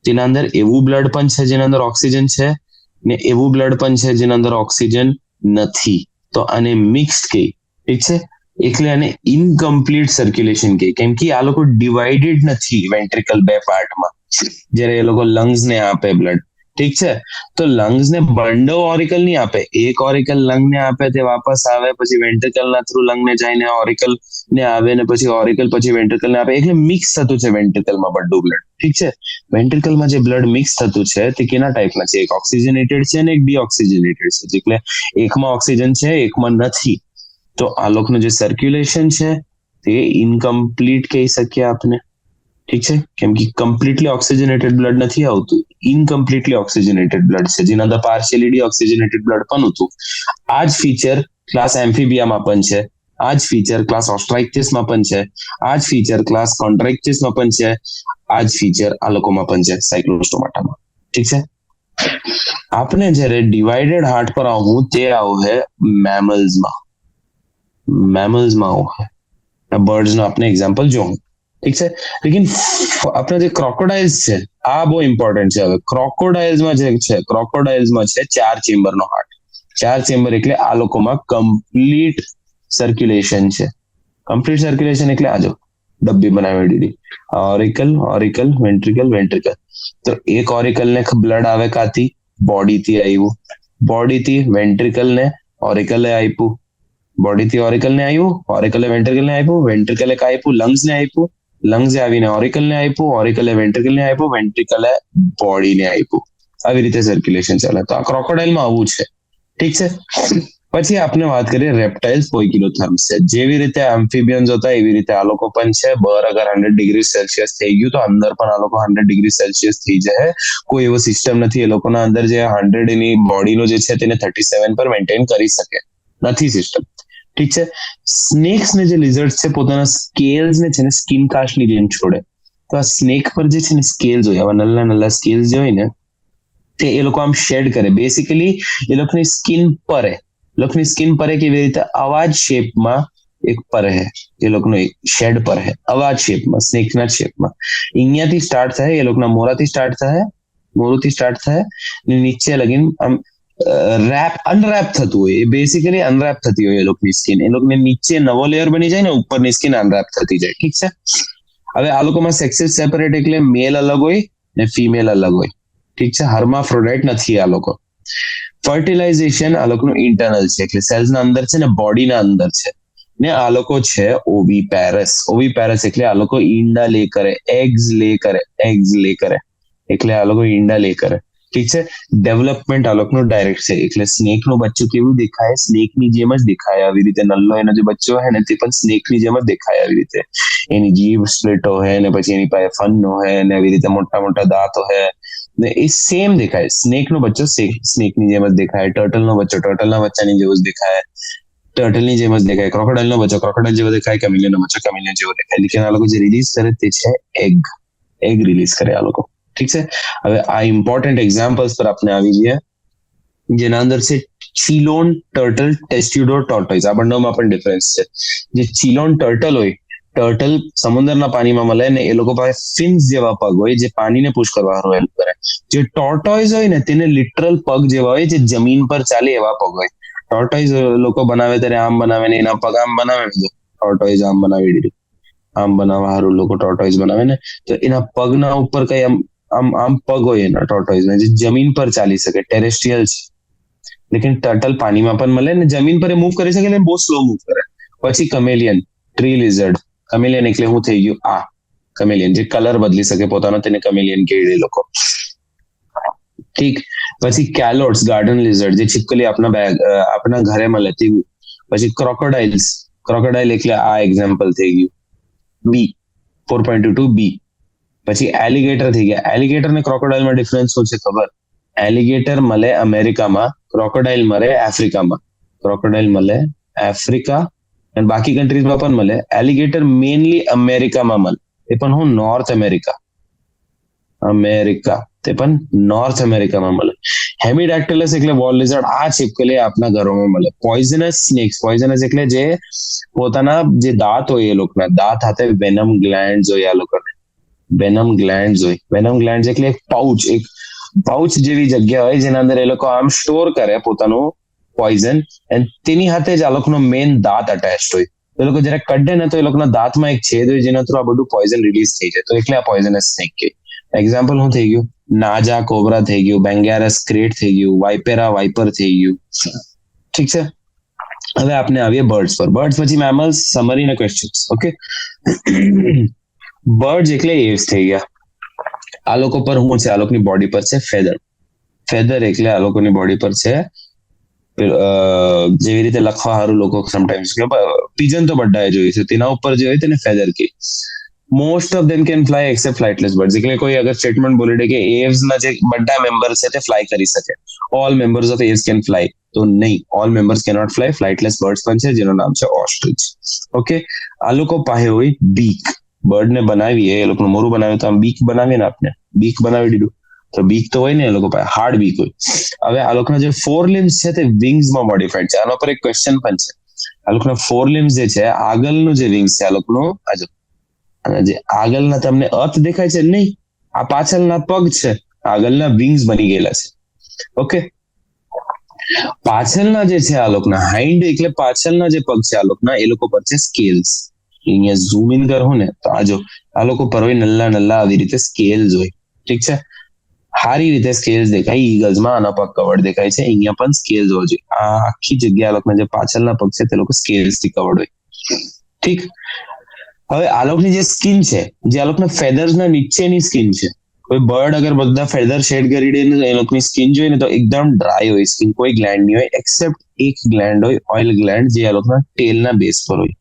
તેના અંદર એવું બ્લડ પણ છે જેના અંદર ઓક્સિજન છે ને એવું બ્લડ પણ છે જેના અંદર ઓક્સિજન નથી. તો આને મિક્સ્ડ કહી. ઠીક છે. એટલે આને ઇનકમ્પ્લીટ સર્ક્યુલેશન કહે. કેમ કે આ લોકો ડિવાઇડેડ નથી વેન્ટ્રિકલ બે પાર્ટમાં. જ્યારે એ લોકો લંગ્સ ને આપે બ્લડ, ઠીક છે, તો લંગ્સ ને બંડો ઓરિકલ નહીં આપે. એક ઓરિકલ લંગ ને આપે, તે વાપસ આવે, પછી વેન્ટ્રિકલ ના થ્રુ લંગ ને જાય ને ઓરિકલ ને આવે ને પછી ઓરિકલ પછી વેન્ટ્રિકલ ને આપે. એટલે મિક્સ થતું છે વેન્ટ્રિકલમાં બધું બ્લડ. ઠીક છે. વેન્ટ્રિકલમાં જે બ્લડ મિક્સ થતું છે તે કેના ટાઈપના છે? એક ઓક્સિજનેટેડ છે અને એક ડીઓક્સિજનેટેડ છે. એટલે એકમાં ઓક્સિજન છે, એકમાં નથી. તો આ લોકોનું જે સર્ક્યુલેશન છે તે ઇનકમ્પ્લીટ કહી શકીએ આપણે. ઠીક છે. કેમ કે કમ્પ્લીટલી ઓક્સિજનેટેડ બ્લડ નથી આવતું, ઇનકમ્પ્લીટલી ઓક્સિજનેટેડ બ્લડ છે, જેના અંદર પાર્શિયલી ડીઓક્સિજનેટેડ બ્લડ પણ હતું. આ જ ફીચર ક્લાસ એમ્ફીબિયામાં પણ છે, આ જ ફીચર ક્લાસ ઓસ્ટ્રાઇક્ટિસમાં પણ છે, આ જ ફીચર ક્લાસ કોન્ટ્રાક્ટિસમાં પણ છે, આ જ ફીચર આ લોકોમાં પણ છે, સાયક્લોસ્ટોમાટામાં. ઠીક છે. આપણે જ્યારે ડિવાઇડેડ હાર્ટ પર આવું તે આવું છે મેમલ્સમાં આવું છે. બર્ડ્સનો આપણે એક્ઝામ્પલ જોઉં. ઠીક છે. લેકિન આપણા જે ક્રોકોડાઇલ્સ છે આ બહુ ઇમ્પોર્ટન્ટ છે. હવે ક્રોકોડાઇલ્સમાં જે છે, ક્રોકોડાઇલ્સમાં છે 4 ચેમ્બરનો હાર્ટ. 4 ચેમ્બર એટલે આ લોકોમાં કમ્પ્લીટ સર્ક્યુલેશન છે. કમ્પ્લીટ સર્ક્યુલેશન એટલે આજો ડબ્બી બનાવી દીધી. ઓરિકલ વેન્ટ્રિકલ. તો એક ઓરિકલ ને બ્લડ આવે કાથી? બોડીથી આવ્યું. બોડીથી વેન્ટ્રિકલ ને ઓરિકલે આપ્યું. બોડીથી ઓરિકલ ને આવ્યું, ઓરિકલે વેન્ટ્રિકલ ને આપ્યું, વેન્ટ્રિકલે આપ્યું લંગ્સ ને આપ્યું, લંગ્સ આવીને ઓરિકલ ને આપ્યું, ઓરિકલે વેન્ટ્રિકલ ને આપ્યું, વેન્ટ્રિકલે બોડી ને આપ્યું. આવી રીતે સર્ક્યુલેશન ચાલે. તો આ ક્રોકોડાઇલમાં આવું છે. ઠીક છે. પછી આપણે વાત કરીએ રેપ્ટાઇલ્સ પોઇકિલોથર્મ્સ છે. જેવી રીતે એમ્ફિબિયન્સ હતા એવી રીતે આ લોકો પણ છે. બર અગર 100 ડિગ્રી સેલ્સિયસ થઈ ગયું તો અંદર પણ આ લોકો 100 ડિગ્રી સેલ્સિયસ થઈ જાય. કોઈ એવો સિસ્ટમ નથી એ લોકોના અંદર જે 100 ની બોડીનો જે છે તેને 37 પર મેન્ટેન કરી શકે. નથી સિસ્ટમ. ઠીક છે. સ્નેક્સ ને જે લિઝર્ડ છે પોતાના સ્કેલ્સ ને છે ને સ્કિન કાસ્ટની જેમ છોડે. તો આ સ્નેક પર જે છે ને સ્કેલ્સ હોય, આવા નલ્લા સ્કેલ્સ જે હોય ને તે એ લોકો આમ શેડ કરે. બેસિકલી એ લોકોની સ્કિન પરે. લોકોની સ્કિન પરે કેવી રીતે? અવાજ શેપમાં એક પર હે. એ લોકોનો એક શેડ પર હે અવાજ શેપમાં, સ્નેકના શેપમાં. અહીંયાથી સ્ટાર્ટ થાય, એ લોકોના મોરુથી સ્ટાર્ટ થાય ને નીચે લગીન આમ અનરેપ થતું હોય. એ બેસિકલી અનરેપ થતી હોય એ લોકોની સ્કિન. એ લોકોને નીચે નવો લેયર બની જાય ને ઉપરની સ્કિન અનરેપ થતી જાય. ઠીક છે. હવે આ લોકોમાં સેક્સીસ સેપરેટ એટલે મેલ અલગ હોય ને ફિમેલ અલગ હોય. ઠીક છે. હર્માફ્રોડાઇટ નથી આ લોકો. ફર્ટિલાઇઝેશન આ લોકોનું ઇન્ટરનલ છે, એટલે સેલ્સના અંદર છે ને બોડીના અંદર છે. ને આ લોકો છે ઓવીપેરસ. ઓવીપેરસ એટલે આ લોકો ઈંડા લે કરે, એગ્સ લે કરે. એટલે આ લોકો ઈંડા લે કરે. ઠીક છે. ડેવલપમેન્ટ આ લોકોનું ડાયરેક્ટ છે. એટલે સ્નેકનું બચ્ચું કેવું દેખાય? સ્નેકની જેમ જ દેખાય. આવી રીતે નલ્લો એનો જે બચ્ચો હોય ને તે પણ સ્નેકની જેમ જ દેખાય. આવી રીતે એની જીભ સ્પ્લિટો હોય ને પછી એની પાસે ફનો હોય ને આવી રીતે મોટા મોટા દાંતો હોય ને એ સેમ દેખાય. સ્નેકનો બચ્ચો સ્નેકની જેમ જ દેખાય. ટર્ટલનો બચ્ચો ટર્ટલના બચ્ચાની જેવો જ દેખાય. ટર્ટલની જેમ જ દેખાય. ક્રોકોડાઇલનો બચ્ચો ક્રોકોડાઇલ જેવો દેખાય. કેમિલિયનનો બચ્ચો કેમિલિયન જેવો દેખાય. લેકિન આ લોકો જે રિલીઝ કરે તે છે એગ રિલીઝ કરે આ લોકો. ઠીક છે. હવે આ ઇમ્પોર્ટન્ટ એક્ઝામ્પલ્સ પર આપણે આવી જઈએ. જેના અંદર છે ચિલોન, ટર્ટલ, ટેસ્ટ્યુડો, ટોર્ટોઇઝ. આ બંનેમાં પણ ડિફરન્સ છે. જે ચિલોન ટર્ટલ હોય, ટર્ટલ સમુદ્રના પાણીમાં મળે ને એ લોકો પાસે ફિન્સ જેવા પગ હોય જે પાણીને પુશ કરવાનું હેલ્પ કરે. જે ટોર્ટોઇઝ હોય ને તેને લિટરલ પગ જેવા હોય જે જમીન પર ચાલે એવા પગ હોય. ટોર્ટોઇઝ લોકો બનાવે ત્યારે આમ બનાવે ને એના પગ આમ બનાવે ને, ટોર્ટોઇઝ આમ બનાવી દીધું. આમ બનાવવા સારું લોકો ટોર્ટોઇઝ બનાવે ને, તો એના પગના ઉપર કઈ આમ આમ આમ પગ હોય એના ટોર્ટોઇઝ જે જમીન પર ચાલી શકે, ટેરેસ્ટ્રિયલ છે. લેકિન ટર્ટલ પાણીમાં પણ મળે ને જમીન પર મૂવ કરી શકે, બહુ સ્લો મૂવ કરે. પછી કમેલિયન, ટ્રી લિઝર્ડ. કમેલિયન એટલે હું થઈ ગયું આ કમેલિયન જે કલર બદલી શકે પોતાનો, તેને કમેલિયન કહે લોકો. ઠીક. પછી કેલોટ્સ, ગાર્ડન લિઝર્ડ જે છીપકલી આપણા ઘરે મળે તેવું. પછી ક્રોકોડાઇલ્સ, ક્રોકોડાઇલ એટલે આ એક્ઝામ્પલ થઈ ગયું બી 4.22 બી. પછી એલિગેટર થઈ ગયા. એલિગેટર ને ક્રોકોડાઇલમાં ડિફરન્સ શું છે ખબર? એલિગેટર મળે અમેરિકામાં, ક્રોકોડાઇલ મળે આફ્રિકામાં. ક્રોકોડાઇલ મળે આફ્રિકા અને બાકી કન્ટ્રીઝમાં પણ મળે. એલિગેટર મેઇનલી અમેરિકામાં મળે, તે પણ હું નોર્થ અમેરિકા, તે પણ નોર્થ અમેરિકામાં મળે. હેમિડેક્ટિલસ એટલે વોલ લિઝર્ડ, આ છીપકલી આપણા ઘરોમાં મળે. પોઈઝનસ સ્નેક્સ, પોઈઝનસ એટલે જે પોતાના જે દાંત હોય એ લોકોના દાંત સાથે વેનમ ગ્લેન્ડ્સ હોય. આ લોકોને વેનમ ગ્લેન્ડ્સ હોય. વેનમ ગ્લેન્ડ્સ એટલે એક પાઉચ જેવી જગ્યા હોય જેના અંદર એ લોકો આમ સ્ટોર કરે પોતાનું પોઈઝન, અને તેની સાથે જ આ લોકોનો મેઇન દાંત અટેચ્ડ હોય. એ લોકો જયારે કઢે ને તો એ લોકોના દાંતમાં એક છેદ હોય જેના થ્રુ આ બધું પોઈઝન રિલીઝ થઈ જાય, તો એટલે આ પોઈઝનસ સ્નેક કે. એક્ઝામ્પલ શું થઈ ગયું? નાજા કોબરા થઈ ગયું, બેંગેરસ ક્રેટ થઈ ગયું, વાઇપેરા વાઇપર થઈ ગયું. ઠીક છે. હવે આપણે આવીએ બર્ડ્સ પર. બર્ડ્સ પછી મેમલ્સ, સમરી અને ક્વેશ્ચન્સ. ઓકે. બર્ડ્સ એટલે એવ્સ થઈ ગયા. આ લોકો પર શું છે? આ લોકોની બોડી પર છે ફેધર. ફેધર એટલે આ લોકોની બોડી પર છે જેવી રીતે લખવા સારું લોકો સમટાઈમ્સ પિજન તો બધાએ જોયું છે, તેના ઉપર જે હોય તેને ફેધર કે. Most of them can fly except flightless birds. એટલે કોઈ અગર સ્ટેટમેન્ટ બોલી દે કે એવ્સ ના જે બધા મેમ્બર છે તે ફ્લાય કરી શકે, all members of Aves can fly, તો નહીં, all members cannot fly. Flightless birds પણ છે જેનું નામ છે ઓસ્ટ્રિચ. ઓકે. આ લોકો પાસે હોય બીક. બર્ડ ને બનાવીએ, એ લોકોનું મોરું બનાવીએ તો આમ બીક બનાવીએ ને, આપણે બીક બનાવી દીધું તો બીક તો હોય ને એ લોકો પાસે, હાર્ડ બીક હોય. હવે આ લોકોના જે 4 limbs છે તે વિંગ્સમાં મોડિફાઈડ છે. આના પર એક ક્વેશ્ચન પણ છે. આ લોકોના 4 limbs જે છે, આગળનું જે વિંગ્સ છે આ લોકોનું, જે આગળના તમને અર્થ દેખાય છે નહીં, આ પાછળના પગ છે, આગળના વિંગ્સ બની ગયેલા છે. ઓકે. પાછળના જે છે આ લોકોના હાઇન્ડ એટલે પાછળના જે પગ છે આ લોકોના, એ લોકો પર છે સ્કેલ્સ. અહીંયા ઝૂમ ઇન કરું ને તો આ લોકો પર હોય નલ્લા આવી રીતે સ્કેલ્સ હોય. ઠીક છે. સારી રીતે સ્કેલ્સ દેખાય. ઈગલ્સમાં આના પગ કવર્ડ દેખાય છે, અહીંયા પણ સ્કેલ્સ હોય છે. આ આખી જગ્યા આ લોકોના જે પાછળના પગ છે તે લોકો સ્કેલ્સ થી કવર્ડ હોય. ઠીક. હવે આ લોકોની જે સ્કિન છે, જે આ લોકોના ફેધર્સ ના નીચેની સ્કિન છે, કોઈ બર્ડ અગર બધા ફેધર શેડ કરી દે ને એ લોકોની સ્કિન જોઈએ ને તો એકદમ ડ્રાય હોય સ્કિન, કોઈ ગ્લેન્ડ નહીં હોય એક્સેપ્ટ એક ગ્લેન્ડ હોય, ઓઇલ ગ્લેન્ડ, જે આ લોકોના ટેલના બેઝ પર હોય.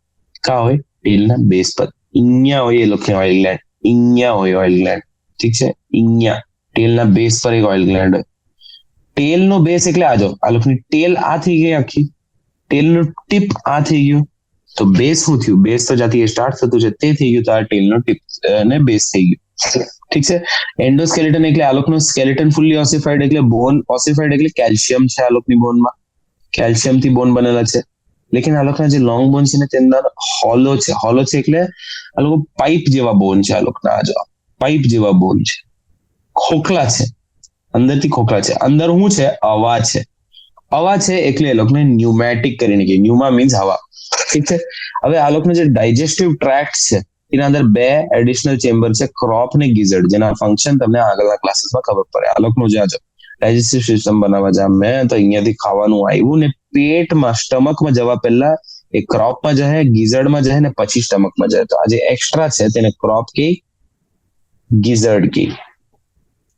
કા હોય? ટેલના બેઝ પર. અહીંયા હોય એ લોકોની ઓઇલ ગ્લેન્ડ, અહીંયા હોય ઓઇલ ગ્લેન્ડ. ઠીક છે. અહીંયા ટેલના બેઝ પર એક ઓઇલ ગ્લેન્ડ હોય. ટેલનો બેઝ એટલે આ લોકોની ટેલ આ થઈ ગઈ આખી, ટેલનું ટીપ આ થઈ ગયું, તો બેઝ શું થયું? બેઝ તો જ્યાંથી સ્ટાર્ટ થતું છે તે થઈ ગયું, તો આ ટેલનો ટીપ ને બેઝ થઈ ગયું. ઠીક છે. એન્ડોસ્કેલેટન એટલે આ લોકોનું સ્કેલેટન ફુલ્લી ઓસિફાઈડ, એટલે બોન ઓસિફાઈડ એટલે કેલ્શિયમ છે આ લોકોની બોનમાં, કેલ્શિયમ થી બોન બનેલા છે. લેકિન આ લોકોના જે લોંગ બોન છે ને તે અંદર હોલો છે. હોલો છે એટલે આ લોકો પાઇપ જેવા બોન છે. આ લોકોના પાઇપ જેવા બોન છે, ખોખલા છે, અંદરથી ખોખલા છે. અંદર શું છે? હવા છે. હવા છે એટલે એ લોકોને ન્યુમેટિક કરીને કે, ન્યુમા મીન્સ હવા. ઠીક છે. હવે આ લોકોનો જે ડાયજેસ્ટિવ ટ્રેક્ટ છે એના અંદર 2 એડિશનલ ચેમ્બર છે, ક્રોપ ને ગિઝર્ડ, જેના ફંક્શન તમને આગળના ક્લાસીસમાં ખબર પડે. આ લોકોનું જે ડાયજેસ્ટિવ સિસ્ટમ બનાવવા જામ મેં તો અહીંયાથી ખાવાનું આવ્યું ને પેટમાં સ્ટમકમાં જવા પહેલા એ ક્રોપમાં જાય, ગિઝર્ડમાં જાય ને પછી સ્ટમકમાં જાય. તો આ જે એક્સ્ટ્રા છે તેને ક્રોપ કે ગિઝર્ડ કે.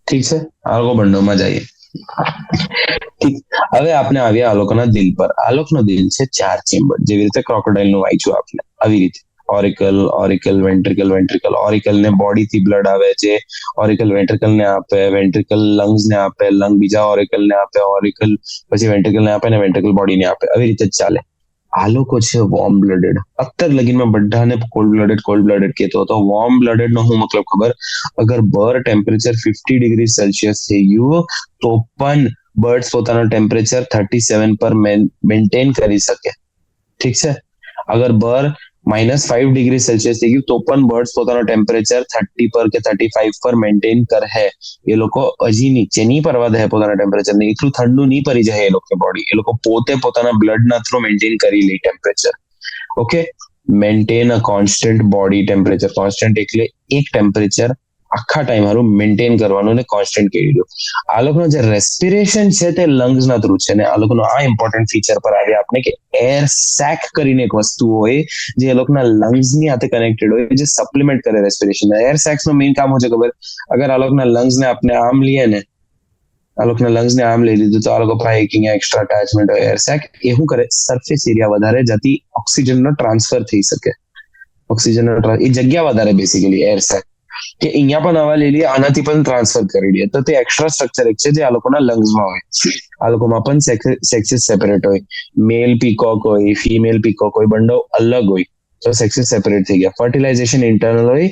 ઠીક છે. આ લોકો બંડોમાં જઈએ. ઠીક. હવે આપણે આવ્યા આ લોકોના દિલ પર. આ લોકોનો દિલ છે 4 ચેમ્બર, જેવી રીતે ક્રોકોડાઇલ નું વાંચ્યું આપણે આવી રીતે. ઓરિકલ, વેન્ટ્રિકલ. ઓરિકલ ને બોડી થી બ્લડ આવે, જે ઓરિકલ વેન્ટ્રિકલ ને આપે, વેન્ટ્રિકલ લંગ્સ ને આપે, લંગ બીજા ઓરિકલ ને આપે, ઓરિકલ પછી વેન્ટ્રિકલ ને આપે ને વેન્ટ્રિકલ બોડી ને આપે. આવી રીતે જ ચાલે. આ લોકો છે વોર્મ બ્લડેડ. અત્યાર લગીનમાં બધાને કોલ્ડ બ્લડેડ કહેતો હતો. વોર્મ બ્લડેડ નો શું મતલબ ખબર? અગર બર ટેમ્પરેચર 50 ડિગ્રી સેલ્સિયસ થઈ ગયું તો પણ બર્ડ્સ પોતાનો ટેમ્પરેચર 37 પર મેન્ટેન કરી શકે. ઠીક છે. અગર બર -5 ડિગ્રી સેલ્સિયસ થઈ ગયું તો પણ બર્ડ્સ પોતાનો ટેમ્પરેચર 30 પર કે 35 પર મેન્ટેન કરે. એ લોકો હજી નીચે નહીં પરવા દે પોતાના ટેમ્પરેચર ને, એટલું ઠંડુ નહીં પડી જાય એ લોકો બોડી. એ લોકો પોતે પોતાના બ્લડના થ્રુ મેન્ટેન કરી લે ટેમ્પરેચર. ઓકે, મેન્ટેન અ કોન્સ્ટન્ટ બોડી ટેમ્પરેચર. કોન્સ્ટન્ટ એટલે એક ટેમ્પરેચર આખા ટાઈમ હારું મેન્ટેન કરવાનું ને કોન્સ્ટન્ટ કરી દો. આ લોકોનું જે રેસ્પિરેશન છે તે લંગ્સના થ્રુ છે. ને આ લોકોનું આ ઇમ્પોર્ટન્ટ ફીચર પર આવે આપણે કે એર સેક કરીને એક વસ્તુ હોય જે એ લોકોના લંગ્સની સાથે કનેક્ટેડ હોય, જે સપ્લિમેન્ટ કરે રેસ્પિરેશન. એર સેક્સનું મેઇન કામ હોય છે ખબર? અગર આ લોકોના લંગ્સને આપણે આમ લઈએ ને, આ લોકોના લંગ્સને આમ લઈ લીધું તો આ લોકો પાસે એક અહીંયા એક્સ્ટ્રા અટેચમેન્ટ હોય એર સેક. એ શું કરે? સરફેસ એરિયા વધારે જતી ઓક્સિજનનો ટ્રાન્સફર થઈ શકે. ઓક્સિજનનો એ જગ્યા વધારે બેસિકલી એર સેક કે અહીંયા પણ હવા લઈ લઈએ, આનાથી પણ ટ્રાન્સફર કરી દઈએ. તો તે એક્સ્ટ્રા સ્ટ્રક્ચર એક છે જે આ લોકોના લંગ્સમાં હોય. આ લોકોમાં પણ સેક્સીસ સેપરેટ હોય. મેલ પીકોક હોય, ફિમેલ પીકોક હોય, બંડો અલગ હોય. તો સેક્સીસ સેપરેટ થઈ ગયા. ફર્ટિલાઇઝેશન ઇન્ટરનલ હોય.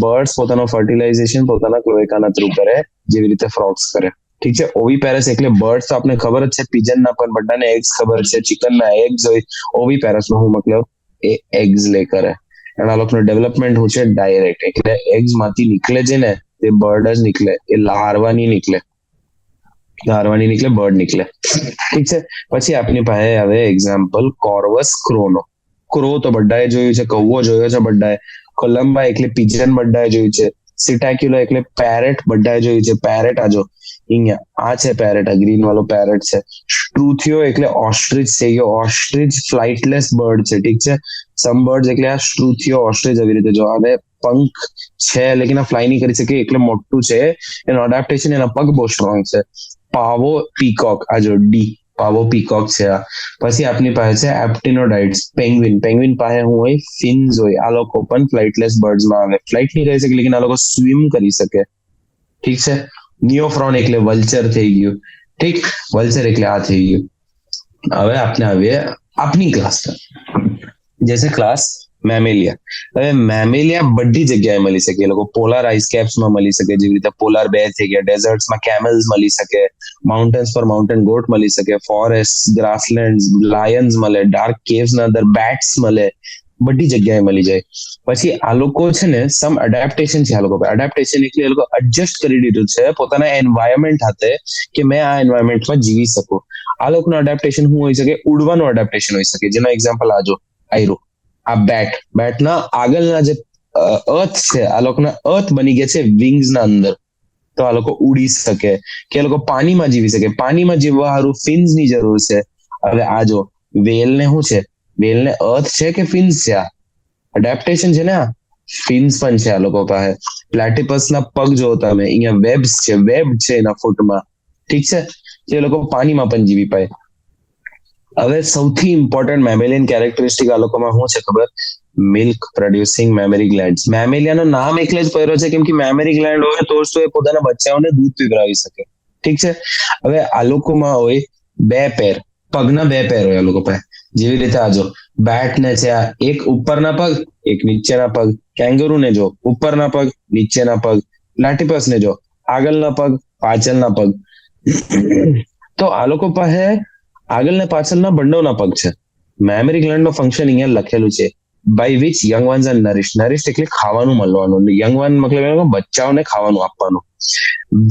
બર્ડ્સ પોતાનું ફર્ટિલાઇઝેશન પોતાના ક્લોએકાના થ્રુ કરે, જેવી રીતે ફ્રોગ્સ કરે. ઠીક છે. ઓવીપેરસ એટલે બર્ડ્સ તો આપણે ખબર જ છે, પિજનના પણ બધાને એગ્સ ખબર છે. ચિકનના એગ્સ હોય. ઓવીપેરસનો હું મતલબ એ એગ્સ લે કરે. અને આ લોકોનું ડેવલપમેન્ટ હું છે ડાયરેક્ટ, એટલે એગ્સ માંથી નીકળે છે ને તે બર્ડ જ નીકળે. એ લાર્વાની નીકળે, બર્ડ નીકળે. ઠીક છે. પછી આપણી પાસે આવે એક્ઝામ્પલ કોર્વસ ક્રોનો. ક્રો તો બધાએ જોયું છે, કૌવો જોયો છે બધાએ. કોલંબા એટલે પિજન બધાએ જોયું છે. સિટાક્યુલા એટલે પેરેટ બધાએ જોયું છે. પેરેટ આજો અહીંયા આ છે પેરેટ, આ ગ્રીન વાળો પેરેટ છે. સ્ટ્રુથિયો એટલે ઓસ્ટ્રિચ થઈ ગયો. ઓસ્ટ્રિચ ફ્લાઇટલેસ બર્ડ છે. ઠીક છે. સમ બર્ડ એટલે આ સ્ટ્રુથિયો ઓસ્ટ્રિચ આવી રીતે જો આવે, પંખ છે લેકિન આ ફ્લાય નહીં કરી શકે એટલે મોટું છે. એનું અડેપ્ટેશન, એના પગ બહુ સ્ટ્રોંગ છે. પાવો પીકોક, આ જો ડી પાવો પીકોક છે આ. પછી આપની પાસે છે એપ્ટિનોડાઇટ્સ, પેંગ્વિન. પેંગ્વિન પાસે શું હોય? ફિન્સ હોય. આ લોકો પણ ફ્લાઇટલેસ બર્ડ્સમાં આવે. ફ્લાઇટ નહીં કરી શકે લેકિન આ લોકો સ્વિમ કરી શકે. ઠીક છે. નિયોફ્રોન એટલે વલ્ચર થઈ ગયું. ઠીક, વલ્ચર એટલે આ થઈ ગયું. હવે આપણે આવીએ આપની ક્લાસ પર, જैसे ક્લાસ મેમેલિયા. હવે મેમેલિયા બધી જગ્યાએ મળી શકે. એ લોકો પોલાર આઈસ કેપ્સમાં મળી શકે, જેવી રીતે પોલાર બેર થઈ ગયા. ડેઝર્ટ્સમાં કેમલ્સ મળી શકે. માઉન્ટેન્સ પર માઉન્ટેન ગોટ મળી શકે. ફોરેસ્ટ, ગ્રાસલેન્ડ, લાયન્સ મળે. ડાર્ક કેવ્સના અંદર બેટ્સ મળે. બધી જગ્યાએ મળી જાય. પછી આ લોકો છે ને સમ એડેપ્ટેશન છે આ લોકો. એડેપ્ટેશન એટલે એ લોકો એડજસ્ટ કરી દીધું છે પોતાના એન્વાયરમેન્ટ સાથે કે મેં આ એન્વાયરમેન્ટમાં જીવી શકું. આ લોકોનું એડેપ્ટેશન શું હોઈ શકે? ઉડવાનું એડેપ્ટેશન હોઈ શકે. જેનો એક્ઝામ્પલ આજો આયરો. આ બેટના આગળના જે અર્થ છે, આ લોકોના અર્થ બની ગયા છે વિંગ્સના અંદર. તો આ લોકો ઉડી શકે કે આ લોકો પાણીમાં જીવી શકે. પાણીમાં જીવવા સારું ફિન્સની જરૂર છે. હવે આ જો વેલને શું છે? વેલને અર્થ છે કે ફિન્સ છે? આ એડેપ્ટેશન છે ને. આ ફિન્સ પણ છે આ લોકો પાસે. પ્લેટિપસના પગ જો તમે, અહીંયા વેબ્સ છે, વેબ છે એના ફૂટમાં. ઠીક છે. જે લોકો પાણીમાં પણ જીવી પાય. હવે સૌથી ઇમ્પોર્ટન્ટ મેમેલિયન કેરેક્ટરિસ્ટિક આ લોકોમાં શું છે ખબર? Milk producing mammary glands. મેમેલિયાનું નામ એટલે જ પડ્યો છે કેમ કે મેમરી ગ્લેન્ડ હોય તો જ એ પોતાના બચ્ચાઓને દૂધ પીવડાવી શકે. ઠીક છે. હવે આ લોકોમાં હોય બે પેર, પગના બે પેર હોય આ લોકો પાસે. જેવી રીતે આજો બેટ ને છે, આ એક ઉપરના પગ, એક નીચેના પગ. કેંગરુ ને જો ઉપરના પગ, નીચેના પગ. પ્લેટિપસ ને જો આગળના પગ, પાછળના પગ. તો આ લોકો પાસે આગળ ને પાછળના બંડોના પગ છે. મેમરી ગ્લેન્ડનો ફંક્શન અહીંયા લખેલું છે. By which young ones are nourished. Nourished એટલે ખાવાનું મળવાનું. યંગ વન મતલબ બચ્ચાઓને ખાવાનું આપવાનું.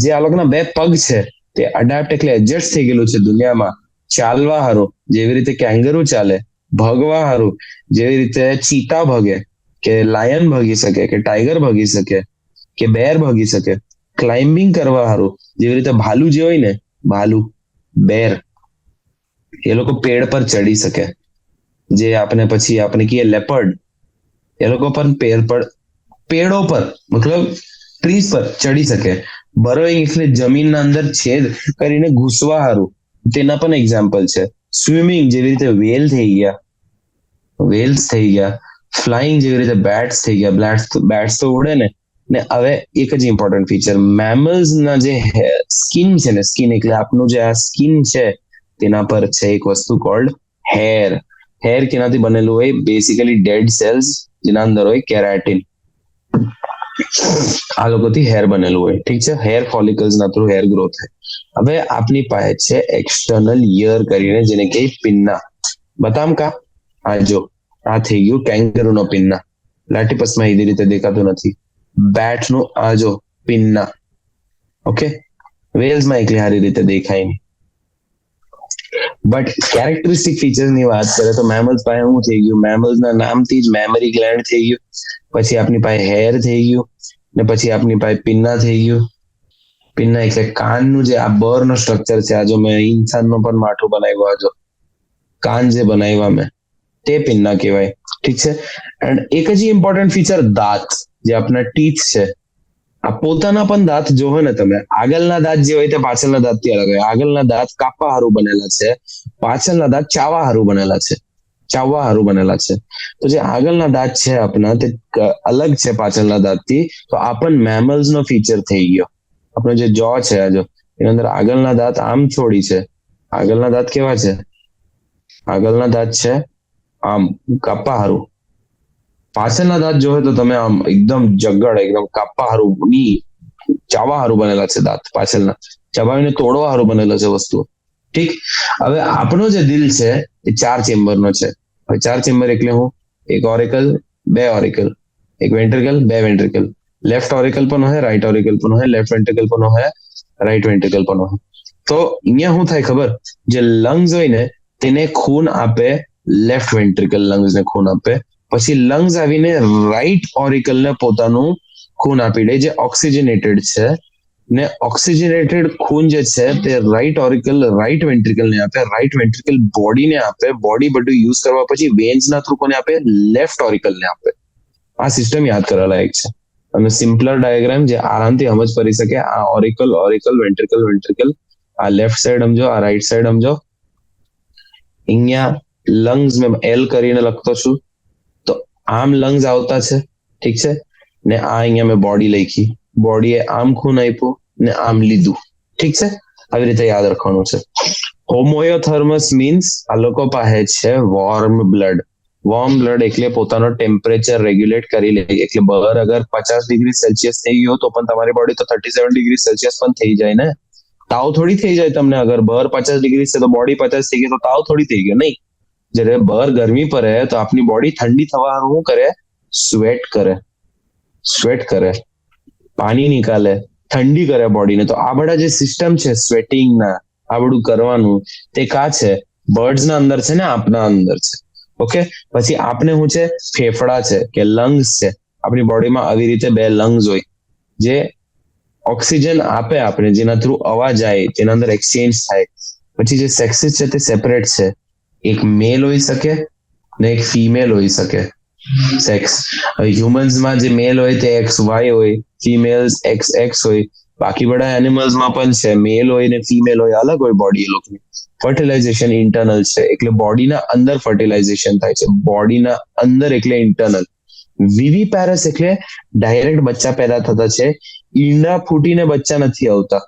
જે આ લોકોના બે પગ છે તે અડાપ્ટ એટલે એડજસ્ટ થઈ ગયેલું છે દુનિયામાં ચાલવા હારું. જેવી રીતે કેંગરુ ચાલે. ભગવા હારું, જેવી રીતે ચીતા ભગે, કે લાયન ભગી શકે, કે ટાઈગર ભગી શકે, કે બેર ભગી શકે. ક્લાઇમ્બિંગ કરવા હારું, જેવી રીતે ભાલુ જે હોય ને, ભાલુ, બેર, એ લોકો પેડ પર ચડી શકે. જે આપણે પછી આપણે કહીએ લેપર્ડ, એ લોકો પણ પેડો પર મતલબ ટ્રીઝ પર ચડી શકે. બરોઈંગ એટલે જમીનના અંદર છેદ કરીને ઘૂસવા હારું, તેના પણ એક્ઝામ્પલ છે. સ્વિમિંગ જેવી રીતે વેલ્સ થઈ ગયા. ફ્લાઇંગ જેવી રીતે બેટ્સ થઈ ગયા. બેટ્સ તો ઉડે ને. ને હવે એક જ ઇમ્પોર્ટન્ટ ફીચર, મેમલ્સના જે સ્કિન છે ને, સ્કિન એટલે આપનું જે આ સ્કિન છે તેના પર છે એક વસ્તુ કોલ્ડ હેર. હેર કેનાથી બનેલું હોય? બેસિકલી ડેડ સેલ્સ જેના અંદર હોય કેરાટિન. આ લોકોથી હેર બનેલું હોય. ઠીક છે. હેર ફોલિકલ્સ ના થ્રુ હેર ગ્રોથ થાય. હવે આપની પાસે છે એક્સટર્નલ ઈયર કરીને જેને કહે પિન્ના. બતામ કા આ જો આ થઈ ગયું કેંગરુ નો પિન્ના. પ્લેટિપસમાં એવી રીતે દેખાતું નથી. બેટ નું આ જો પિન્ના. ઓકે, વેલ્સમાં એકલી સારી રીતે દેખાય નહીં. બટ કેરેક્ટરિસ્ટિક ફીચર્સ ની વાત કરે તો મેમલ્સ પાસે શું થઈ ગયું, મેમલ્સ ના નામથી જ મેમરી ગ્લેન્ડ થઈ ગયું, પછી આપની પાસે હેર થઈ ગયું, ને પછી આપની પાસે પિન્ના થઈ ગયું. પિન્ના એટલે કાનનું જે આ બર નો સ્ટ્રક્ચર છે, આ જો મેં ઇન્સાનનો પણ માથું બનાવ્યું, આ જો કાન જે બનાવ્યા મેં તે પિન્ના કહેવાય. ઠીક છે. એન્ડ એક જ ઇમ્પોર્ટન્ટ ફીચર દાંત, જે આપણા ટીથ છે, આ પોતાના પણ દાંત જો હોય ને તમે, આગળના દાંત જે હોય તે પાછળના દાંત થી અલગ હોય. આગળના દાંત કાપવા હારું બનેલા છે, પાછળના દાંત ચાવવા હારું બનેલા છે, ચાવવા હારું બનેલા છે. તો જે આગળના દાંત છે આપણા તે અલગ છે પાછળના દાંતથી, તો આ પણ મેમલ્સ નો ફીચર થઈ ગયો. આપણો જે જો છે આ જો એની અંદર આગળના દાંત આમ છોડી છે. આગળના દાંત કેવા છે? આગળના દાંત છે આમ કાપવા હારું. પાછળના દાંત જોવે તો તમે આમ એકદમ જગડ, એકદમ કાપવા હારું ની ચાવવા હારું બનેલા છે દાંત પાછળના, ચબાવીને તોડવા હારું બનેલા છે વસ્તુ. ઠીક. હવે આપણો જે દિલ છે એ 4 ચેમ્બર નો છે. હવે 4 ચેમ્બર એટલે હું, એક ઓરિકલ, 2 ઓરિકલ, એક વેન્ટ્રિકલ, 2 વેન્ટ્રિકલ, લેફ્ટ ઓરિકલ પણ હોય, રાઈટ ઓરિકલ પણ હોય, લેફ્ટ વેન્ટ્રિકલ પણ હોય, રાઈટ વેન્ટ્રિકલ પણ હોય. તો અહીંયા શું થાય ખબર? જે લંગ્સ હોય ને તેને ખૂન આપે, લેફ્ટ વેન્ટ્રિકલ લંગ્સ ને ખૂન આપે, પછી લંગ્સ આવીને રાઈટ ઓરિકલ ને પોતાનું ખૂન આપી દે, જે ઓક્સિજનેટેડ છે. ને ઓક્સિજનેટેડ ખૂન જે છે તે રાઈટ ઓરિકલ રાઈટ વેન્ટ્રિકલ ને આપે, રાઈટ વેન્ટ્રિકલ બોડી ને આપે, બોડી બધું યુઝ કરવા પછી વેન્સ ના થ્રુ કોને આપે? લેફ્ટ ઓરિકલ ને આપે. આ સિસ્ટમ યાદ કરવા લાયક છે. અને સિમ્પલર ડાયાગ્રામ જે આરામથી સમજ પડી શકે, આ ઓરિકલ ઓરિકલ વેન્ટ્રિકલ વેન્ટ્રિકલ, આ લેફ્ટ સાઈડ સમજો, આ રાઈટ સાઈડ સમજો. અહીંયા લંગ્સ મેં એલ કરીને લખતો છું, તો આમ લંગ્સ આવતા છે. ઠીક છે. ને આ અહીંયા મેં બોડી લખી, બોડીએ આમ ખૂન આપ્યું ને આમ લીધું. ઠીક છે. આવી રીતે યાદ રાખવાનું છે. હોમોયોથર્મસ મીન્સ આ લોકો પાસે છે વોર્મ બ્લડ. વોર્મ બ્લડ એટલે પોતાનો ટેમ્પરેચર રેગ્યુલેટ કરી લે. એટલે બહાર અગર 50 ડિગ્રી સેલ્સિયસ થઈ ગયો તો પણ તમારી બોડી તો 37 ડિગ્રી સેલ્સિયસ પણ થઈ જાય ને. તાવ થોડી થઈ જાય તમને, અગર બહાર 50 ડિગ્રી છે તો બોડી 50 થઈ ગઈ તો તાવ થોડી થઈ ગયો નહીં. જ્યારે બહાર ગરમી પડે તો આપની બોડી ઠંડી થવા શું કરે? સ્વેટ કરે, સ્વેટ કરે, પાણી નિકાલે, ઠંડી કરે બોડીને. તો આ બધા જે સિસ્ટમ છે સ્વેટિંગ ના, આ બધું કરવાનું, તે કા છે? બર્ડ્સ ના અંદર છે ને આપના અંદર છે. ઓકે. પછી આપને શું છે? ફેફડા છે કે લંગ્સ છે. આપણી બોડીમાં આવી રીતે 2 લંગ્સ હોય જે ઓક્સિજન આપે આપણે, જેના થ્રુ અવાજ જાય, જેના અંદર એક્સચેન્જ થાય. પછી જે સેક્સીસ છે તે સેપરેટ છે. એક મેલ હોઈ શકે ને એક ફિમેલ હોઈ શકે. સેક્સ હ્યુમન્સમાં જે મેલ હોય તે XY હોય, ફિમેલ્સ XX હોય. બાકી બધા એનિમલ્સમાં પણ છે, મેલ હોય ને ફિમેલ હોય, અલગ હોય બોડી એ લોકોની. ફર્ટિલાઇઝેશન ઇન્ટરનલ છે, એટલે બોડીના અંદર ફર્ટિલાઇઝેશન થાય છે. બોડીના અંદર એટલે ઇન્ટરનલ. વિવીપેરસ એટલે ડાયરેક્ટ બચ્ચા પેદા થતા છે. ઈંડા ફૂટીને બચ્ચા નથી આવતા.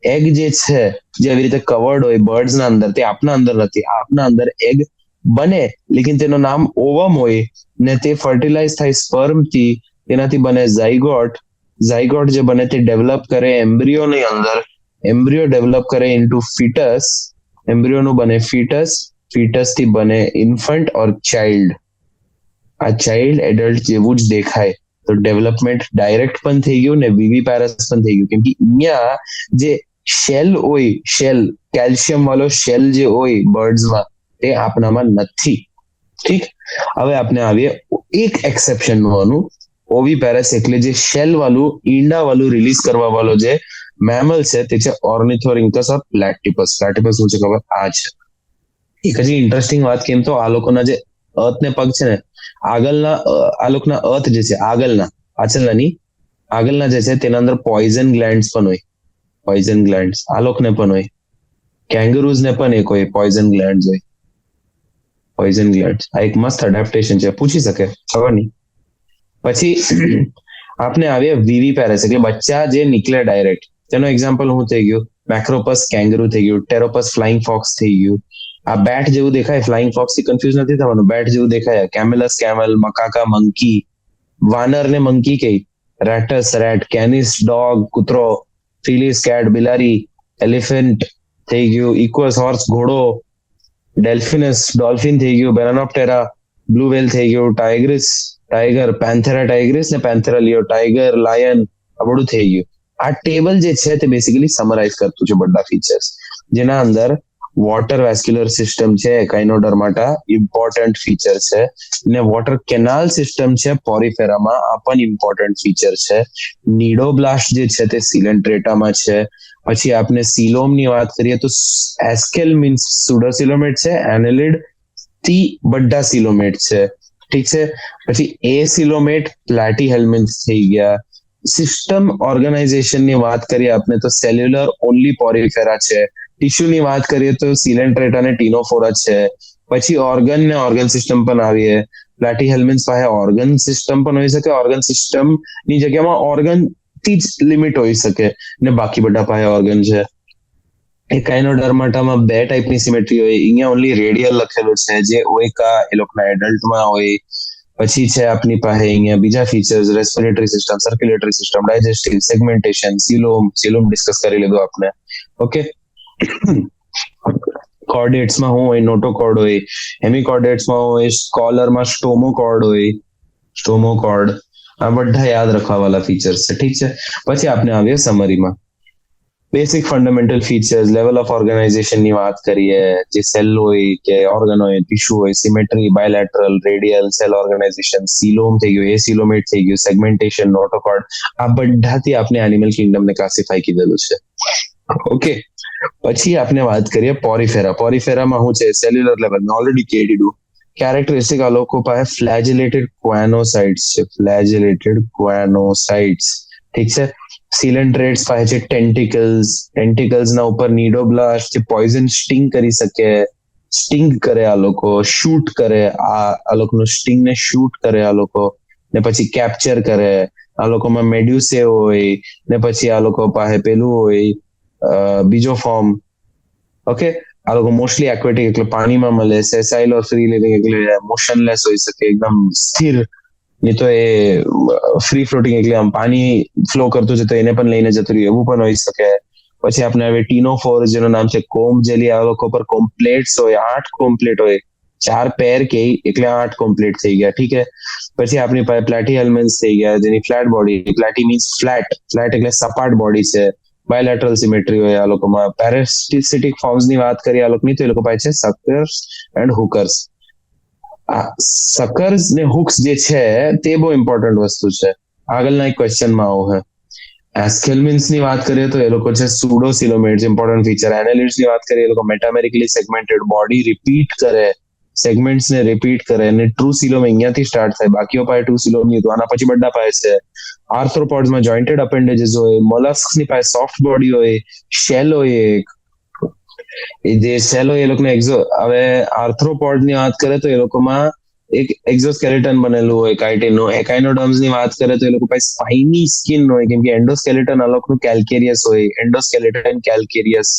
એગ જે છે, જે આવી રીતે કવર્ડ હોય બર્ડ્સ ના અંદર, તે આપના અંદર નથી. આપના અંદર એગ બને, લેકિન તેનું નામ ઓવમ હોય ને તે ફર્ટિલાઇઝ થાય સ્પર્મ થી, તેનાથી બને ઝાયગોટ. ઝાયગોટ જે બને તે ડેવલપ કરે એમ્બ્રિયો ની અંદર, એમ્બ્રિયો ડેવલપ કરે ઇન્ટુ ફીટસ, એમ્બ્રિયો નું બને ફીટસ, ફીટસ થી બને ઇન્ફન્ટ ઓર ચાઇલ્ડ. આ ચાઇલ્ડ એડલ્ટ જેવું જ દેખાય. તો ડેવલપમેન્ટ ડાયરેક્ટ પણ થઈ ગયું ને વિવીપેરસ પણ થઈ ગયું. કેમ કે અહીંયા જે શેલ હોય, શેલ કેલ્શિયમ વાળો શેલ જે હોય બર્ડ્સમાં, તે આપણામાં નથી. ઠીક. હવે આપણે આવીએ એક એક્સેપ્શન નું, ઓવીપેરસ એટલે જે શેલ વાળું ઈંડા વાળું રિલીઝ કરવા વાળો જે મેમલ છે તે છે ઓર્નિથોરિન્કસ ઓર પ્લેટિપસ. પ્લેટિપસ શું છે ખબર? આ છે. એક હજી ઇન્ટરેસ્ટિંગ વાત કેમ તો, આ લોકોના જે અર્થ ને પગ છે ને, આગળના આ લોકોના અર્થ જે છે આગળના, પાછળના ની, આગળના જે છે તેના અંદર પોઈઝન ગ્લેન્ડ્સ પણ હોય. પોઈઝન ગ્લેન્ડ્સ આ લોકોને પણ હોય. કેંગરુઝ ને પણ એક હોય, પોઈઝન ગ્લેન્ડ્સ હોય. પોઈઝન ગ્લેન્ડ્સ આ એક મસ્ત એડેપ્ટેશન છે, પૂછી શકે, ખબર નહીં. પછી આપણે આવીએ વિવીપેરસ એટલે બચ્ચા જે નીકળે ડાયરેક્ટ. તેનો એક્ઝામ્પલ શું થઈ ગયું? મેક્રોપસ કેંગરુ થઈ ગયું, ટેરોપસ ફ્લાઇંગ ફોક્સ થઈ ગયું. આ બેટ જેવું દેખાય, ફ્લાઇંગ ફોક્સ થી કન્ફ્યુઝ નથી થવાનું, બેટ જેવું દેખાય. કેમેલસ કેમલ, મકાકા મંકી, વાનર ને મંકી કઈ, રેટસ રેટ, કેનિસ ડોગ કૂતરો, ફિલિસ કેટ બિલાડી, એલિફન્ટ થઈ ગયું, ઇક્વસ હોર્સ ઘોડો, ડેલ્ફિનસ ડોલ્ફિન થઈ ગયું, બેરાનોપ્ટેરા બ્લુ વેલ થઈ ગયું, ટાઇગ્રિસ ટાઈગર, પેન્થેરા ટાઇગ્રિસ ને પેન્થેરા લિયો ટાઈગર, લાયન, આ બધું થઈ ગયું. આ ટેબલ જે છે તે બેસિકલી સમરાઇઝ કરતું છે બધા ફીચર્સ, જેના અંદર વોટર વેસ્ક્યુલર સિસ્ટમ છે એકાઇનોડર્માટા ઇમ્પોર્ટન્ટ ફીચર છે, ને વોટર કેનાલ સિસ્ટમ છે પોરીફેરામાં, આ પણ ઇમ્પોર્ટન્ટ ફીચર છે. નીડોબ્લાસ્ટ જે છે તે સિલેન્ટ્રેટામાં છે. પછી આપણે સિલોમની વાત કરીએ તો એસ્કેલ મીન્સ સુડોસિલોમેટ છે, એનેલિડ થી બધા સિલોમેટ છે, ઠીક છે. પછી એ સિલોમેટ પ્લાટી હેલ્મેન્ટ્સ થઈ ગયા. સિસ્ટમ ઓર્ગેનાઇઝેશનની વાત કરીએ આપણે તો સેલ્યુલર ઓન્લી પોરીફેરા છે. ટિશ્યુની વાત કરીએ તો સિલેન્ટ્રેટા અને ટીનોફોરા છે. પછી ઓર્ગન ને ઓર્ગન સિસ્ટમ પણ આવીએ. પ્લાટી હેલ્મેન્ટ્સ પાસે ઓર્ગન સિસ્ટમ પણ હોઈ શકે, ઓર્ગન સિસ્ટમ ની જગ્યામાં ઓર્ગન થી જ લિમિટ હોઈ શકે, ને બાકી બધા પાસે ઓર્ગન છે. એકાઇનોડર્માટામાં બે ટાઈપની સિમેટ્રી હોય, અહીંયા ઓનલી રેડિયલ લખેલું છે જે ઓઇકા એ લોકોના એડલ્ટમાં હોય. પછી છે આપની પાસે અહીંયા બીજા features, respiratory system, circulatory system, digestive, segmentation, coelom discuss કરી લીધું આપણે. ઓકે, કોર્ડેટ્સમાં શું હોય? નોટોકોર્ડ હોય. હેમિકોર્ડેટ્સમાં હોય, સ્કોલરમાં સ્ટોમોકોર્ડ હોય, સ્ટોમોકોર્ડ. આ બધા યાદ રાખવા વાળા ફીચર્સ છે, ઠીક છે. પછી આપણે આવીએ સમરીમાં. Basic fundamental features, level of ઓર્ગેનાઇઝેશનની વાત કરીએ, જે સેલ હોય કે ઓર્ગન હોય, ટિશ્યુ હોય, symmetry, bilateral, radial, cell organisation, coelom થઈ ગયું, એ સિલોમેટ થઈ ગયું, સેગમેન્ટેશન, નોટોકોર્ડ, આ બધાથી આપણે એનિમલ કિંગડમને ક્લાસિફાઈ કીધેલું છે. ઓકે, પછી આપણે વાત કરીએ પોરીફેરા. પોરીફેરામાં શું છે? સેલ્યુલર લેવલ મેં ઓલરેડી કહી દીધું. કેરેક્ટરિસ્ટિક આ લોકો પાસે ફ્લેજેલેટેડ ક્વાનોસાઇટ્સ છે, ફ્લેજેલેટેડ ક્વાનોસાઇટ્સ, ઠીક છે. સિલેન્ટ્રેટ્સ પાસે છે ટેન્ટિકલ્સ, ટેન્ટિકલ્સ ના ઉપર નીડોબ્લાસ્ટ જે પોઈઝન સ્ટિંગ કરી શકે, સ્ટિંગ કરે આ લોકો, શૂટ કરે, આ લોકોનું સ્ટિંગ ને શૂટ કરે આ લોકો, ને પછી કેપ્ચર કરે. આ લોકોમાં મેડ્યુસે હોય, ને પછી આ લોકો પાસે પેલું હોય બીજો ફોર્મ. ઓકે, આ લોકો મોસ્ટલી એક્વેટિક એટલે પાણીમાં મળે, સેસાઇલ ઓર ફ્રી લિવિંગ એટલે મોશનલેસ હોઈ શકે, એકદમ સ્થિર. નહીં તો એ ફ્રી ફ્લોટિંગ એટલે આમ પાણી ફ્લો કરતું છે તો એને પણ લઈને જતું રહ્યું, એવું પણ હોઈ શકે. પછી આપણે હવે ટીનોફોર જેનું નામ છે કોમ્બ જેલી, આ લોકો પર કોમ્પ્લેટ્સ હોય, 8 કોમ્પ્લેટ હોય, 4 પેર કે એટલે 8 કોમ્પ્લેટ થઈ ગયા, ઠીક છે. પછી આપણી પાસે પ્લાટી હેલ્મેન્ટ્સ થઈ ગયા, જેની flat body, platy means flat, flat એટલે સપાટ બોડી છે. બાયલેટરલ સિમેટ્રી હોય આ લોકોમાં. પેરાસિટિક ફોર્મ્સની વાત કરીએ આ લોકોની તો એ લોકો પાસે છે સકર્સ એન્ડ હુકર્સ. આ સકર્સ ને હુક્સ જે છે તે બહુ ઇમ્પોર્ટન્ટ વસ્તુ છે. આગળના એક ક્વેશ્ચનમાં આવું છે. એસ્કેલ્મિન્સ ની વાત કરીએ તો એ લોકો છે સુડોસિલોમેટ્સ, ઇમ્પોર્ટન્ટ ફીચર. એનાલિડ્સ ની વાત કરીએ એ લોકો મેટામેરિકલી સેગમેન્ટેડ, બોડી રિપીટ કરે, સેગમેન્ટ્સ ને રિપીટ કરે, અને ટ્રુ સિલોમ અહીંયાથી સ્ટાર્ટ થાય, બાકીઓ પાસે ટ્રુ સિલોમ નહીં, તો આના પછી બધા પાસે છે. આર્થ્રોપોડ્સમાં જોઇન્ટેડ અપેન્ડેજીસ હોય, મોલસ્ક્સ ની પાસે સોફ્ટ બોડી હોય, શેલ હોય એક. એ જે સેલ હોય એ લોકોને હવે આર્થ્રોપોડ ની વાત કરે તો એ લોકોમાં એક એક્ઝોસ્કેલેટન બનેલું હોય કાઇટિનનું. એકાઇનોડર્મ્સ ની વાત કરે તો એ લોકો પાસે સ્પાઇની સ્કિન હોય, કેમ કે એન્ડોસ્કેલેટન આ લોકોનું કેલ્કેરિયસ હોય, એન્ડોસ્કેલેટન કેલ્કેરિયસ.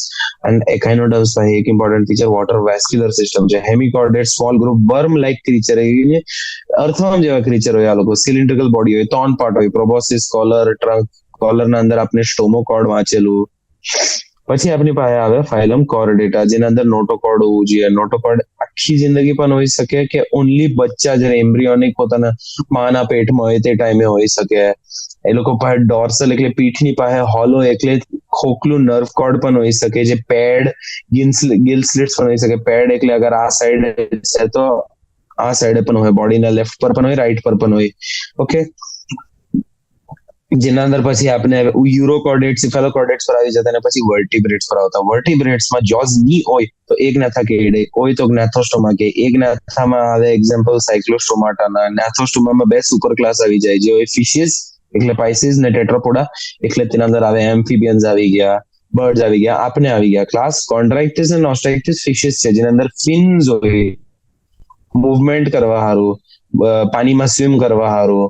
અને એકાઇનોડર્મ્સ પાસે એક important feature water vascular system છે. Hemichordate small group worm like creature, earthworm જેવા ક્રીચર હોય આ લોકો. સિલિન્ડ્રિકલ બોડી હોય, 3 પાર્ટ હોય, પ્રોબોસિસ, કોલર, ટ્રંક. કોલરના અંદર આપણે સ્ટોમોકોર્ડ વાંચેલું. પછી આપણી પાસે આવે ફાઇલમ કોર્ડેટા, જેના અંદર નોટોકોર્ડ હોવું જોઈએ. નોટોકોર્ડ આખી જિંદગી પણ હોઈ શકે કે ઓનલી બચ્ચા જ્યારે એમ્બ્રિયોનિક પોતાના માના પેટમાં હોય તે ટાઈમે હોઈ શકે. એ લોકો પાસે ડોર્સલ એટલે પીઠની પાસે હોલો એટલે ખોખલું નર્વ કોર્ડ પણ હોઈ શકે, જે પેડ ગિલ સ્લિટ્સ પણ હોઈ શકે. પેડ એટલે અગર આ સાઈડ છે તો આ સાઈડે પણ હોય, બોડીના લેફ્ટ પર પણ હોય, રાઈટ પર પણ હોય. ઓકે, જેના અંદર પછી આપણે યુરોકોર્ડેટ, સિફેલોકોર્ડેટ્સ પર આવી જતા અને પછી વર્ટિબ્રેટ્સ પર આવતા. વર્ટિબ્રેટ્સમાં જોઝ ની હોય તો એક નેથા કે હોય તો નેથોસ્ટોમા કે. એક નેથામાં આવે એક્ઝામ્પલ સાયક્લોસ્ટોમાટાના. નેથોસ્ટોમામાં 2 સુપર ક્લાસ આવી જાય, જે હોય ફિશિસ એટલે પાઇસિસ ને ટેટ્રોપોડા એટલે તેના અંદર આવે એમ્ફિબિયન્સ આવી ગયા, બર્ડ્સ આવી ગયા, આપણે આવી ગયા. ક્લાસ કોન્ટ્રાક્ટિસ અને ઓસ્ટ્રાઇક્ટિસ ફિશિસ છે, જેના અંદર ફિન્સ હોય, મૂવમેન્ટ કરવા સારું, પાણીમાં સ્વિમ કરવા સારું.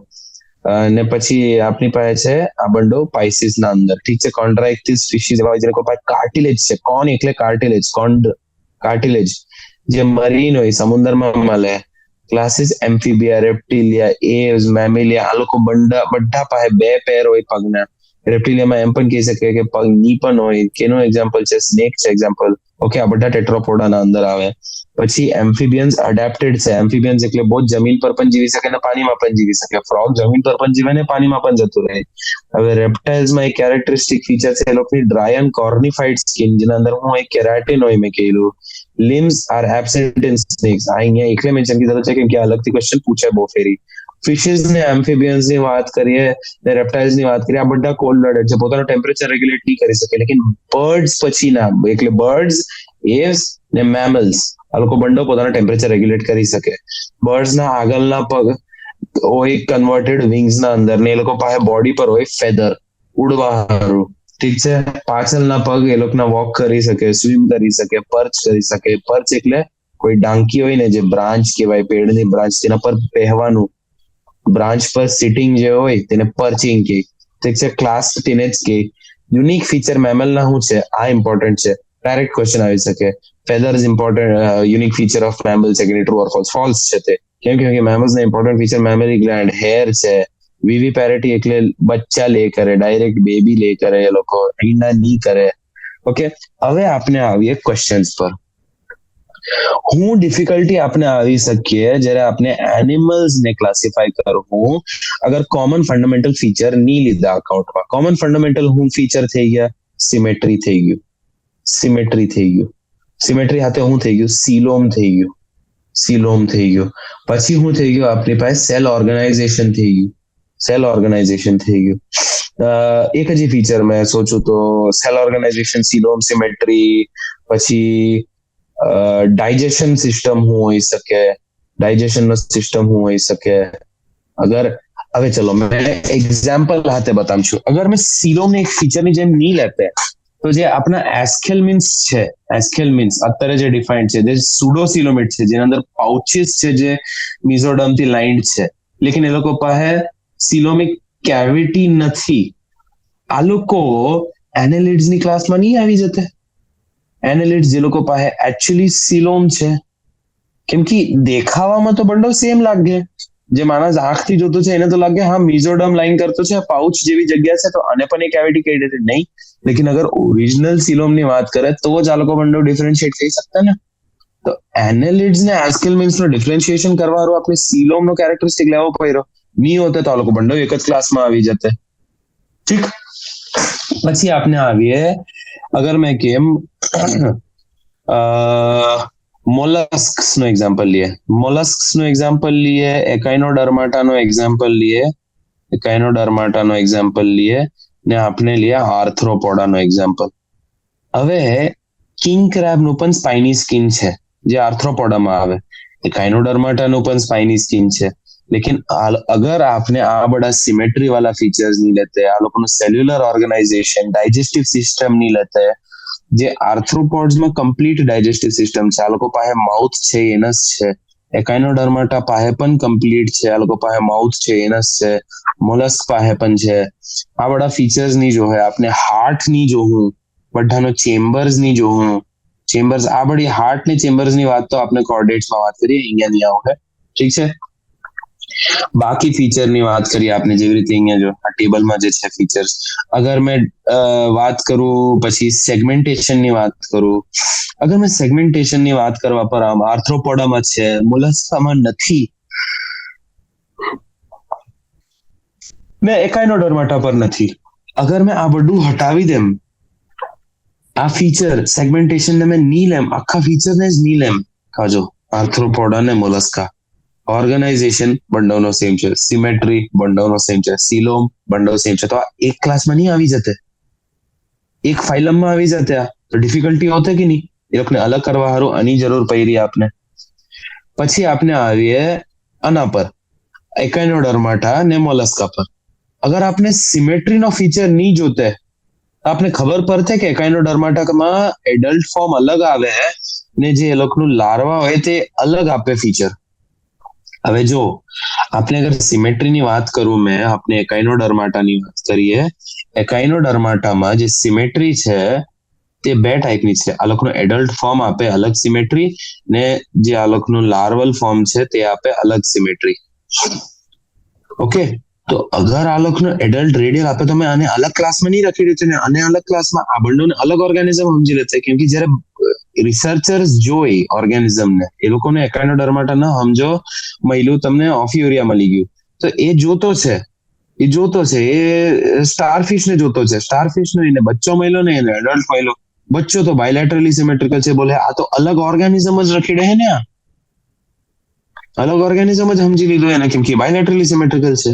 અને પછી આપણી પાસે છે આ બંડો પાઇસિસ ના અંદર, ઠીક છે. કોન્ટ્રાક્ટિસ ફિશિસ એવા જે લોકો પાસે કાર્ટિલેજ છે. કોન એટલે કાર્ટિલેજ, કોન્ડ કાર્ટિલેજ, જે મરીન હોય, સમુદ્રમાં મળે. ક્લાસીસ એમ્ફિબિયા, રેપ્ટિલિયા, એવ્સ, મેમિલિયા, આ લોકો બધા પાસે 2 પેર હોય પગના. રેપ્ટિલિયામાં એમ પણ કહી શકે કે પગની પણ હોય. કેનું એક્ઝામ્પલ છે? સ્નેક છે એક્ઝામ્પલ. ઓકે, આ બધા ટેટ્રોપોડાના અંદર આવે. પછી એમ્ફિબિયન્સ એડેપ્ટેડ છે. એમ્ફિબિયન્સ એટલે બહુ જમીન પર પણ જીવી શકે ને પાણીમાં પણ જીવી શકે. ફ્રોગ જમીન પર પણ જીવે ને પાણીમાં પણ જતું રહે. હવે રેપ્ટાઇલ્સમાં એક કેરેક્ટરિસ્ટિક ફીચર છે એ લોકોની ડ્રાય એન્ડ કોર્નિફાઈડ સ્કિન, જેના અંદર હું એક કેરાટિન હોય મેં કહેલું. limbs are absent in snakes. આ અહીંયા એટલે મેન્શન કીધું છે કેમ કે અલગથી ક્વેશ્ચન પૂછાય બહુ ફેરી. ફિશિસ ને એમ્ફિબિયન્સ ની વાત કરીએ ને રેપ્ટાઇલ્સ ની વાત કરીએ, આ બધા કોલ્ડ બ્લડેડ છે, પોતાનું ટેમ્પરેચર રેગ્યુલેટ નહીં કરી શકે. લેકિન બર્ડ્સ પછી ના, એટલે બર્ડ્સ, એવ્સ ને મેમલ્સ, આ લોકો બંડો પોતાના ટેમ્પરેચર રેગ્યુલેટ કરી શકે. બર્ડ્સ ના આગળના પગ હોય કન્વર્ટેડ વિંગ્સ ના અંદર ને એ લોકો પાસે બોડી પર હોય ફેધર, ઉડવા હારું. ઠીક છે. પાછળના પગ એ લોકોના વોક કરી શકે, સ્વિમ કરી શકે, પર્ચ કરી શકે. પર્ચ એટલે કોઈ ડાંકી હોય ને, જે બ્રાન્ચ કહેવાય, પેડની બ્રાન્ચ, તેના પર પહેવાનું, બ્રાન્ચ પર સિટિંગ જે હોય તેને પર્ચિંગ કે. ઠીક છે. ક્લાસ ટીનેજ કે. યુનિક ફીચર મેમલના શું છે? આ ઇમ્પોર્ટન્ટ છે. ડાયરેક્ટ ક્વેશ્ચન આવી શકે. Feather is important unique feature of mammal છે કે ટ્રુ ઓર ફોલ્સ? ફોલ્સ છે તે. કેમ કે મેમલ્સ ના important feature memory gland, hair છે. વિવીપેરિટી એટલે બચ્ચા લે કરે, ડાયરેક્ટ બેબી લે કરે, એ લોકો ઈંડા નહીં કરે. ઓકે, હવે આપણે આવીએ ક્વેશ્ચન્સ પર. હું ડિફિકલ્ટી આપણે આવી શકીએ જ્યારે આપણે એનિમલ્સ ને ક્લાસિફાય કરવું અગર કોમન ફંડામેન્ટલ ફીચર નહીં લીધા અકાઉન્ટમાં. કોમન ફંડામેન્ટલ હું ફીચર થઈ ગયા? સિમેટ્રી થઈ ગયું. સિમેટ્રી થઈ ગયું. સિમેટ્રી સાથે હું થઈ ગયું? સીલોમ થઈ ગયું. સીલોમ થઈ ગયું. પછી હું થઈ ગયું? આપણી પાસે સેલ ઓર્ગેનાઇઝેશન થઈ ગયું. સેલ ઓર્ગેનાઇઝેશન થઈ ગયું. એક જ ફીચર મેં સોચું તો સેલ ઓર્ગેનાઇઝેશન, સીલોમ, સિમેટ્રી. પછી ડાયજેશન સિસ્ટમ હું હોઈ શકે? ડાયજેશન નો સિસ્ટમ હું હોઈ શકે? અગર હવે ચલો મેં એક્ઝામ્પલ હાથે બતાવું છું. અગર મેં સીલોમ એક ફીચરની જેમ નહીં લેતે તો જે આપણા એસ્કેલમિન્સ છે, એસ્કેલમિન્સ અત્યારે જે ડિફાઇન્ડ છે, જે સુડોસિલોમિડ છે, જેના અંદર પાઉચીસ છે જે મિઝોડમ થી લાઇન્ડ છે, લેકિન એ લોકો પાસે સિલોમિક કેવિટી નથી. આ લોકો એનેલિડ્સ ની ક્લાસમાં નહીં આવી જતે. એનેલિડ્સ જે લોકો પાસે એકચ્યુઅલી સિલોમ છે, કેમ કે દેખાવામાં તો બંડો સેમ લાગે. જે માણસ આંખથી જોતો છે એને તો લાગે હા મિઝોડમ લાઈન કરતો છે, પાઉચ જેવી જગ્યા છે, તો આને પણ એક કેવિટી કહી દેते નહીં. લેકિન અગર ઓરિજિનલ સિલોમ ની વાત કરે તો જ આ લોકો બંડો ડિફરન્શિએટ થઈ શકતા ને. તો એનેલિડ્સ ને એસ્કેલમિન્સ નો ડિફરન્શિએશન કરવાનું આપણે સિલોમ નો કેરેક્ટરિસ્ટિક લેવો પડ્યો. નહીં હોતે તો આ લોકો બંડો એક જ ક્લાસમાં આવી જતે. ઠીક. પછી આપણે આવીએ, અગર મેં કેમ મોલસ્ક્સ નો એક્ઝામ્પલ લીએ. મોલસ્ક્સ નો એક્ઝામ્પલ લીએ, એકાઇનોડર્માટા નો એક્ઝામ્પલ લીએ, એકાઇનોડર્માટા નો એક્ઝામ્પલ લીએ ને આપણે લીએ આર્થ્રોપોડા નો એક્ઝામ્પલ. હવે કિંગ ક્રેબ નું પણ સ્પાઇની સ્કિન છે જે આર્થ્રોપોડામાં આવે. એકાઇનોડર્માટા નું પણ સ્પાઇની સ્કિન છે. लेकिन अगर आपने आ बड़ा सिमेट्री वाला फीचर्स नहीं लेते, आ लोगों ने सेल्युलर ऑर्गेनाइजेशन, डाइजेस्टिव सिस्टम नहीं लेते, જે આર્થ્રોપોડ્સ માં કમ્પ્લીટ ડાયજેસ્ટિવ સિસ્ટમ છે. આ લોકો પાસે માઉથ છે, એનસ છે. એકાઇનોડર્માટા પાસે પણ કમ્પ્લીટ છે. આ લોકો પાસે માઉથ છે, એનસ છે. મોલસ્ક પાસે પણ છે. આ બધા ફીચર્સ નહીં જોવે. આપણે હાર્ટ નહીં જોવું, બધાનો ચેમ્બર્સ નહીં જોવું. ચેમ્બર્સ, આ બધી હાર્ટ ને ચેમ્બર્સ ની વાત તો આપણે કોર્ડેટ્સમાં વાત કરીએ, અહીંયા નહીં આવે. ઠીક છે. બાકી ફીચર ની વાત કરીએ આપણે, જેવી રીતે અહીંયા જો આ ટેબલમાં જે છે ફીચર્સ. અગર મેં વાત કરું, પછી સેગમેન્ટેશન ની વાત કરું. અગર મેં સેગમેન્ટેશન ની વાત કરવા પર આમ આર્થ્રોપોડામાં છે, મોલસ્કામાં નથી, મેં એકાઇનોડર્માટા પર નથી. અગર મેં આ બધું હટાવી દેમ, આ ફીચર સેગમેન્ટેશન ને મેં નહીં લેમ, આખા ફીચર ને જ નહીં લેમ, કાજો આર્થ્રોપોડા ને મોલસ્કા, ઓર્ગેનાઇઝેશન બંડોનો સેમ છે, સિમેટ્રી બંડોનો સેમ છે, સિલોમ બંડો સેમ છે, તો આ એક ક્લાસમાં નહીં આવી જતે, એક ફાઇલમમાં આવી જતે. આ તો ડિફિકલ્ટી હોતે કે નહીં? એ લોકોને અલગ કરવા સારું આની જરૂર પડી આપને. પછી આપણે આવીએ આના પર, એકાઇનોડર્માટા ને મોલસ્કા પર. અગર આપણે સિમેટ્રીનો ફીચર નહીં જોતે, આપને ખબર પડતે કે એકાઇનોડર્માટામાં એડલ્ટ ફોર્મ અલગ આવે ને જે એ લોકોનું લાર્વા હોય તે અલગ આપે ફીચર. હવે જો આપણે અગર સિમેટ્રીની વાત કરું, મેં આપણે એકાઇનોડર્માટાની વાત કરીએ. એકાઇનોડર્માટામાં જે સિમેટ્રી છે તે બે ટાઈપની છે. આ લોકોનું એડલ્ટ ફોર્મ આપે અલગ સિમેટ્રી, ને જે આ લોકોનું લાર્વલ ફોર્મ છે તે આપે અલગ સિમેટ્રી. ઓકે, તો અગર આ લોકોનો એડલ્ટ રેડિયલ આપે તો મેં આને અલગ ક્લાસમાં નહીં રાખી દીધું ને આને અલગ ક્લાસમાં, આ બંનેને અલગ ઓર્ગેનિઝમ સમજી લેશે. કેમ કે જયારે રિસર્ચર્સ જોઈ ઓર્ગેનિઝમને, એ લોકોને એકાઇનોડર્માટા ન સમજો, મહિલું તમને ઓફિયોરિયા મળી ગયું, તો એ જોતો છે, એ સ્ટારફિશ ને જોતો છે. સ્ટારફિશ નો એને બચ્ચો મળ્યો ને એને એડલ્ટ મળ્યો. બચ્ચો તો બાયલેટરલી સિમેટ્રિકલ છે, બોલે આ તો અલગ ઓર્ગેનિઝમ જ રખી હે ને, આ અલગ ઓર્ગેનિઝમ જ સમજી લીધું એને, કેમ કે બાયલેટરલી સિમેટ્રિકલ છે.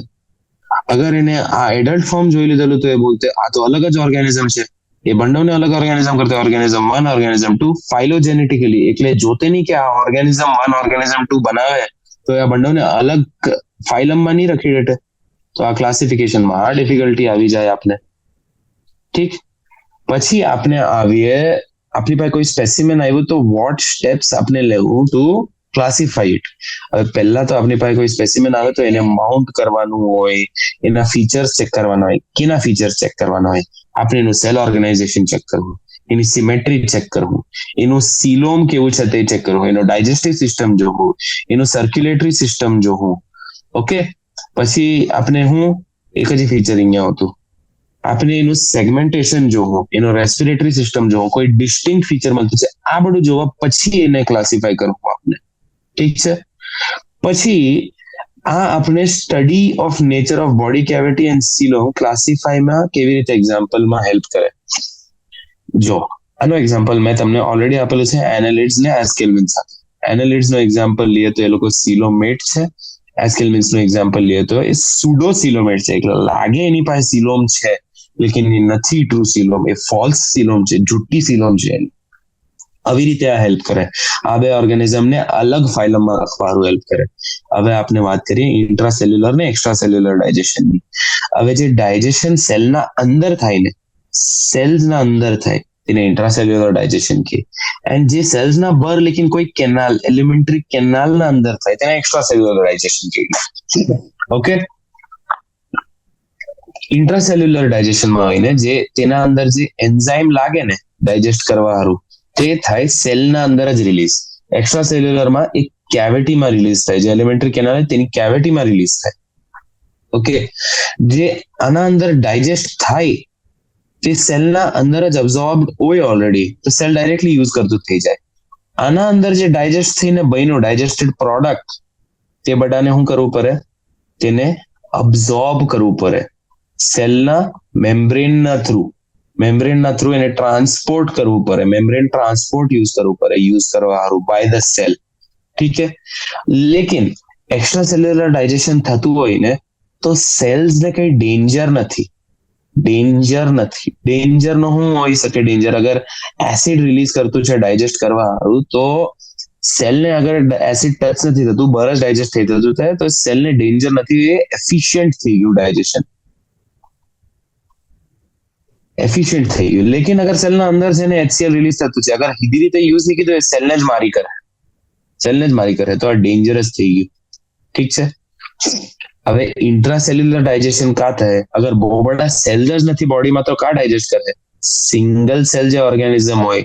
અગર એને આ એડલ્ટ ફોર્મ જોઈ લીધેલું તો એ બોલતે આ તો અલગ જ ઓર્ગેનિઝમ છે. એ બંને અલગ ઓર્ગેનિઝમ કરતા ઓર્ગેનિઝમ 1 ઓર્ગેનિઝમ 2 ફાઇલોજેનેટિકલી, એટલે જોતે નહીં કે આ ઓર્ગેનિઝમ 1 ઓર્ગેનિઝમ 2 બનાવે તો આ બંને અલગ ફાઇલમમાં નહીં રખી દેતે. તો આ ક્લાસિફિકેશનમાં આ ડિફિકલ્ટી આવી જાય આપને. ઠીક, પછી આપણે આવીએ, આપણી પાસે કોઈ સ્પેસિમેન આવ્યું તો વોટ સ્ટેપ્સ આપણે લેવું ટુ ક્લાસિફાઈ ઇટ. હવે પહેલા તો આપણી પાસે કોઈ સ્પેસિમેન આવે તો એને માઉન્ટ કરવાનું હોય, એના ફીચર્સ ચેક કરવાના હોય. કેના ફીચર્સ ચેક કરવાના હોય? આપણે એનું સેલ ઓર્ગેનાઇઝેશન ચેક કરવું, એની સિમેટ્રી ચેક કરવું, એનું સિલોમ કેવું છે તે ચેક કરવું, એનો ડાયજેસ્ટિવ સિસ્ટમ જોવું, એનું સર્ક્યુલેટરી સિસ્ટમ જોવું. ઓકે, પછી આપણે એક જ ફીચર અહીંયા હતું, આપણે એનું સેગમેન્ટેશન જોવું, એનો રેસ્પિરેટરી સિસ્ટમ જોવું, કોઈ ડિસ્ટિંક્ટ ફીચર મળતું છે, આ બધું જોવા પછી એને ક્લાસિફાઈ કરવું આપણે. ઠીક છે, પછી આ આપણે study of nature of body cavity and coelom ક્લાસિફાઈમાં કેવી રીતે એક્ઝામ્પલમાં હેલ્પ કરે. જો આનો એક્ઝામ્પલ મેં તમને ઓલરેડી આપેલું છે એનાલિડ્સ ને એસ્કેલ્મિન સાથે. એનાલિડ્સ નો એક્ઝામ્પલ લઈએ તો એ લોકો સિલોમેટ છે, એસ્કેલ્મિન્સ નું એક્ઝામ્પલ લઈએ તો એ સુડો સિલોમેટ છે, એટલે લાગે એની પાસે સિલોમ છે લેકિન એ નથી ટ્રુ સિલોમ, એ ફોલ્સ સિલોમ છે, જુઠ્ઠી સિલોમ છે. આવી રીતે આ હેલ્પ કરે, આ બે ઓર્ગેનિઝમને અલગ ફાઇલમમાં રાખવાનું હેલ્પ કરે. હવે આપણે વાત કરીએ ઇન્ટ્રાસેલ્યુલર ને એક્સ્ટ્રાસેલ્યુલર ડાયજેશનની. હવે જે ડાયજેશન સેલના અંદર થાય ને, સેલ્સના અંદર થાય તેને ઇન્ટ્રાસેલ્યુલર ડાયજેશન કહે. એન્ડ જે સેલ્સના બહાર લેકિન કોઈ કેનાલ, એલિમેન્ટરી કેનાલના અંદર થાય તેને એક્સ્ટ્રાસેલ્યુલર ડાયજેશન કહે. ઓકે, ઇન્ટ્રાસેલ્યુલર ડાયજેશનમાં હોય ને, જે તેના અંદર જે એન્ઝાઇમ લાગે ને ડાયજેસ્ટ કરવા સારું, તે થાય સેલના અંદર જ રિલીઝ. એક્સ્ટ્રા સેલ્યુલરમાં એક કેવિટીમાં રિલીઝ થાય, જે એલિમેન્ટરી કેનાલ તેની કેવિટીમાં રિલીઝ થાય. ઓકે, જે આના અંદર ડાયજેસ્ટ થાય તે સેલના અંદર જ અબ્ઝોર્બ હોય ઓલરેડી, તો સેલ ડાયરેક્ટલી યુઝ કરતું થઈ જાય. આના અંદર જે ડાયજેસ્ટ થઈને બન્યું ડાયજેસ્ટેડ પ્રોડક્ટ, તે બધાને શું કરવું પડે? તેને અબ્ઝોર્બ કરવું પડે સેલના મેમ્બ્રેનના થ્રુ એને ટ્રાન્સપોર્ટ કરવું પડે, મેમ્બ્રેન ટ્રાન્સપોર્ટ યુઝ કરવું પડે, યુઝ કરવા સારું બાય ધ સેલ. ઠીક છે, લેકિન એક્સ્ટ્રા સેલ્યુલર ડાયજેશન થતું હોય ને તો સેલ્સને કઈ ડેન્જર નથી. ડેન્જર નો શું હોઈ શકે? ડેન્જર અગર એસિડ રિલીઝ કરતું છે ડાયજેસ્ટ કરવા સારું, તો સેલને અગર એસિડ ટચ નથી થતું, બહાર જ ડાયજેસ્ટ થઈ થતું થાય તો સેલને ડેન્જર નથી, એ એફિશિયન્ટ થઈ ગયું ડાયજેશન, એફિશિયન્ટ થઈ ગયું. લેકિન અગર સેલના અંદર છે ને એચસીએલ રિલીઝ થતું છે, અગર સીધી રીતે યુઝ નહીં કીધું, એ સેલને જ મારી કરે, તો આ ડેન્જરસ થઈ ગયું. ઠીક છે, હવે ઇન્ટ્રાસેલ્યુલર ડાયજેશન કા થાય? અગર બહુ બધા સેલ જ નથી બોડીમાં તો કા ડાયજેસ્ટ કરે? સિંગલ સેલ જે ઓર્ગેનિઝમ હોય,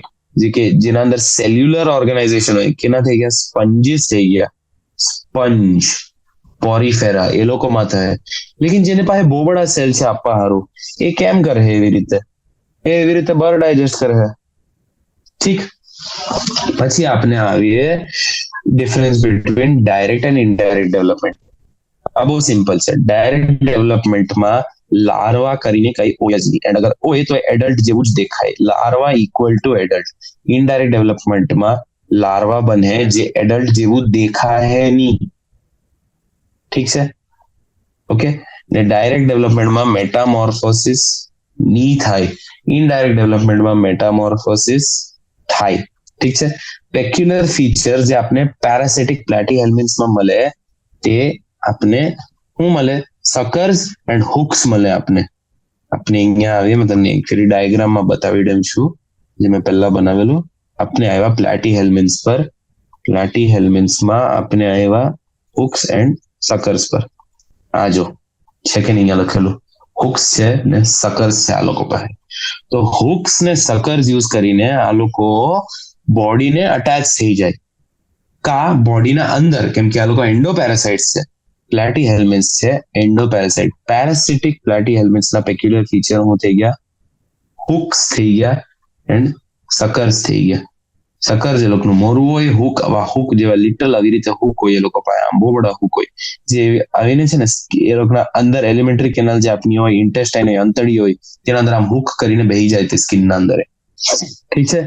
જેના અંદર સેલ્યુલર ઓર્ગેનાઇઝેશન હોય, કેના થઈ ગયા? સ્પંજીસ થઈ ગયા, સ્પંજ પોરીફેરા, એ લોકોમાં થાય. લેકિન જેને પાસે બહુ બધા સેલ છે આપવા સારું, એ કેમ કરે? એવી રીતે બહાર ડાયજેસ્ટ કરે. ઠીક, પછી આપણે આવીએ difference between direct and indirect development. આ બહુ સિમ્પલ છે. ડાયરેક્ટ ડેવલપમેન્ટમાં લાર્વા કરીને કઈ હોય જ નહીં, એન્ડ અગર હોય તો એડલ્ટ જેવું જ દેખાય, larva equal to adult. Indirect ડેવલપમેન્ટમાં લાર્વા બને જે એડલ્ટ જેવું દેખાય નહીં. ઠીક છે, ઓકે. ને ડાયરેક્ટ ડેવલપમેન્ટમાં મેટામોર્ફોસિસ નહીં થાય, ઇનડાયરેક્ટ ડેવલપમેન્ટમાં મેટામોર્ફોસિસ થાય. ઠીક છે, પેક્યુલર ફીચર જે આપણે પેરાસિટિક પ્લેટીહેલ્મિન્સમાં મળે તે આપને શું મળે? સકર્સ એન્ડ હુક્સ મળે. આપણે અહીંયા આવીએ, મેં તમને એક ફેરી ડાયાગ્રામમાં બતાવી દઉં છું, જે મેં પહેલા બનાવેલું. આપણે આવ્યા પ્લેટીહેલ્મિન્સ પર, પ્લેટીહેલ્મિન્સમાં આપણે આવ્યા હુક્સ એન્ડ સકર્સ પર. આ જો છે કે નહીં લખેલું, હુક્સ છે ને સકર્સ છે આ લોકો પાસે. તો હુક્સ ને સકર્સ યુઝ કરીને આ લોકો બોડીને અટેચ થઈ જાય, કા બોડીના અંદર, કેમ કે આ લોકો એન્ડોપેરાસાઇટ્સ છે, પ્લેટીહેલ્મિન્થ્સ છે એન્ડોપેરાસાઇટ. પેરાસિટિક પ્લેટીહેલ્મિન્થ્સના પેક્યુલર ફીચર શું થઈ ગયા? હુક્સ થઈ ગયા એન્ડ સકર્સ થઈ ગયા. સકર જે લોકોનું મોરું હોય, હુક આવા હુક જેવા લિટલ આવી રીતે હુક હોય એ લોકો પાસે, આમ બહુ બડા હુક હોય જે આવીને છે ને એ લોકોના અંદર એલિમેન્ટરી કેનાલ જે આપની હોય, ઇન્ટેસ્ટાઇન હોય, અંતડી હોય, તેના અંદર આમ હુક કરીને બેહી જાય તે સ્કિનના અંદર. ઠીક છે.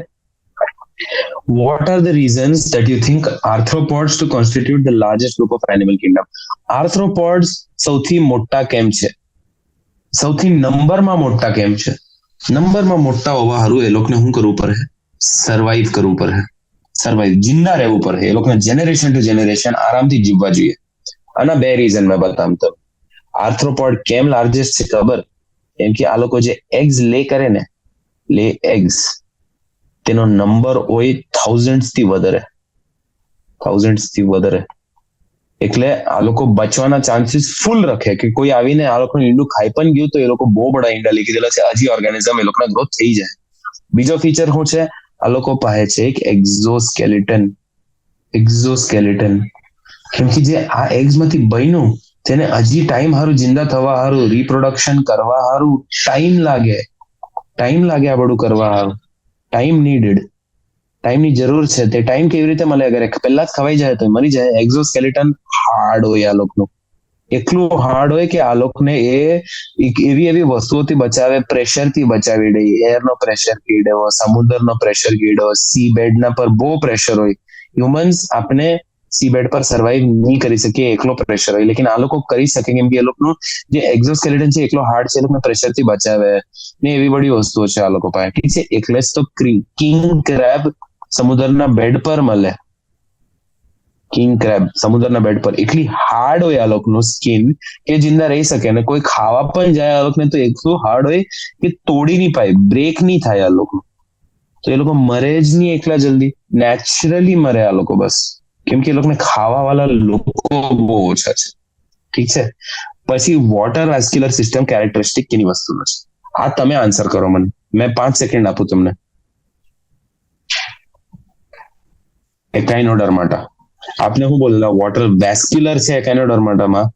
What are the reasons that you think arthropods to constitute the largest group of animal kingdom? Arthropods સૌથી મોટા કેમ છે? સૌથી નંબરમાં મોટા કેમ છે? નંબરમાં મોટા હોવા હારું એ લોકોને શું કરવું પડે? સર્વાઈવ કરવું પડે. સર્વાઈવ, જિંદા રહેવું પડે. એ લોકોને જનરેશન ટુ જનરેશન આરામથી જીવવા જોઈએ. આના બે રીઝન મેં બતાવું તો. આર્થ્રોપોડ કેમ લાર્જેસ્ટ છે ખબર? કેમ કે આ લોકો જે એગ્સ લે કરે ને, લે એગ્સ, તેનો નંબર હોય થાઉઝન્ડ્સ થી વધારે. એટલે આ લોકો બચવાના ચાન્સીસ ફૂલ રખે કે કોઈ આવીને આ લોકોનું ઈંડું ખાઈ પણ ગયું તો એ લોકો બહુ બડા ઈંડા લઈ ગયેલા છે, હજી ઓર્ગેનિઝમ એ લોકોના ગ્રોથ થઈ જાય. બીજો ફીચર શું છે? આ લોકો પાસે છે એક એક્ઝોસ્કેલેટન. કેમ કે જે આ એગ્સ માંથી બન્યું તેને હજી ટાઈમ હારું જિંદા થવા હારું, રિપ્રોડક્શન કરવા હારું ટાઈમ લાગે આ બધું કરવા હારું. ટાઈમ ની જરૂર છે. તે ટાઈમ કેવી રીતે મળે? અગર પહેલા જ ખવાઈ જાય તો મરી જાય. એક્ઝોસ્કેલેટન હાર્ડ હોય આ લોકોનું, એટલું હાર્ડ હોય કે આ લોકોને એ એવી વસ્તુઓથી બચાવે, પ્રેશરથી બચાવી દે. એરનો પ્રેશર કીડો, સમુદ્રનો પ્રેશર કીડો, સી બેડના પર બહુ પ્રેશર હોય. હ્યુમન્સ આપણે સી બેડ પર સર્વાઈવ નહીં કરી શકીએ, એકલો પ્રેશર હોય. લેકિન આ લોકો કરી શકે કેમ કે એ લોકોનું જે એક્ઝોસ્કેલેટન છે એટલો હાર્ડ છે, એ લોકોને પ્રેશરથી બચાવે ને એવી બધી વસ્તુઓ છે આ લોકો પાસે. ઠીક છે. એટલે જ તો કિંગ ક્રેબ સમુદ્રના બેડ પર મળે. કિંગ ક્રેબ સમુદ્રના બેડ પર એટલી હાર્ડ હોય આ લોકોનું સ્કિન કે જિંદા રહી શકે. અને કોઈ ખાવા પણ જાય આ લોકોને તો એટલું હાર્ડ હોય કે તોડી નહીં પાય, બ્રેક નહીં થાય આ લોકો. તો એ લોકો મરે જ નહીં એકલા જલ્દી, નેચરલી મરે આ લોકો બસ. કેમ કે એ લોકોને ખાવા વાળા લોકો બહુ ઓછા છે. ઠીક છે. પછી વોટર વેસ્ક્યુલર સિસ્ટમ કેરેક્ટરિસ્ટિક કેની વસ્તુનો છે? આ તમે આન્સર કરો મને. મેં 5 સેકન્ડ આપું તમને. એકાઇનોડર્માટા. આપને શું બોલેલા? વોટર વેસ્ક્યુલર છે એકાઇનોડર્માટામાં,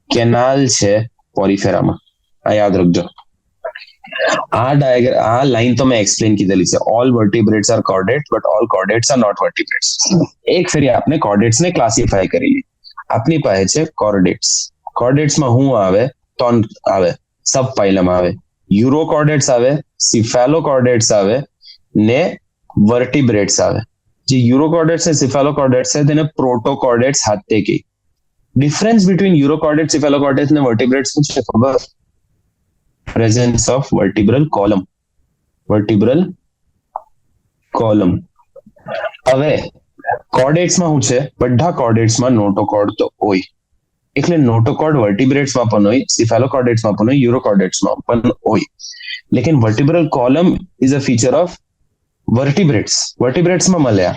કેનાલ છે પોરીફેરામાં. આ યાદ રાખજો. આ લાઈન તો મેં એક્સપ્લેન કીધેલી છે. All vertebrates are chordate but all chordates are not vertebrates. એક ફેરી આપણે કોર્ડેટ્સને ક્લાસિફાય કરી. આપની પાસે છે કોર્ડેટ્સ. કોર્ડેટ્સમાં શું આવે? ત્રણ આવે. સબ ફાઇલમ આવે, યુરોકોર્ડેટ્સ આવે, સિફેલોકોર્ડેટ્સ આવે ને વર્ટિબ્રેટ્સ આવે. જે યુરોકોર્ડેટ્સ ને સિફેલોકોર્ડેટ્સ છે તેને પ્રોટોકોર્ડેટ્સ હાથે કહી. ડિફરન્સ બિટવીન યુરોકોર્ડેટ્સ, સિફેલોકોર્ડેટ્સ ને વર્ટિબ્રેટ્સ શું છે ખબર? Presence of vertebral column. હવે કોર્ડેટ્સમાં શું છે? બધા કોર્ડેટ્સમાં નોટોકોર્ડ તો હોય. એટલે નોટોકોર્ડ વર્ટિબ્રેટ્સમાં પણ હોય, સિફેલોકોર્ડેટ્સમાં પણ હોય, યુરોકોર્ડેટ્સમાં પણ હોય. લેકિન vertebral column is a feature of વર્ટિબ્રેટ્સમાં મળ્યા.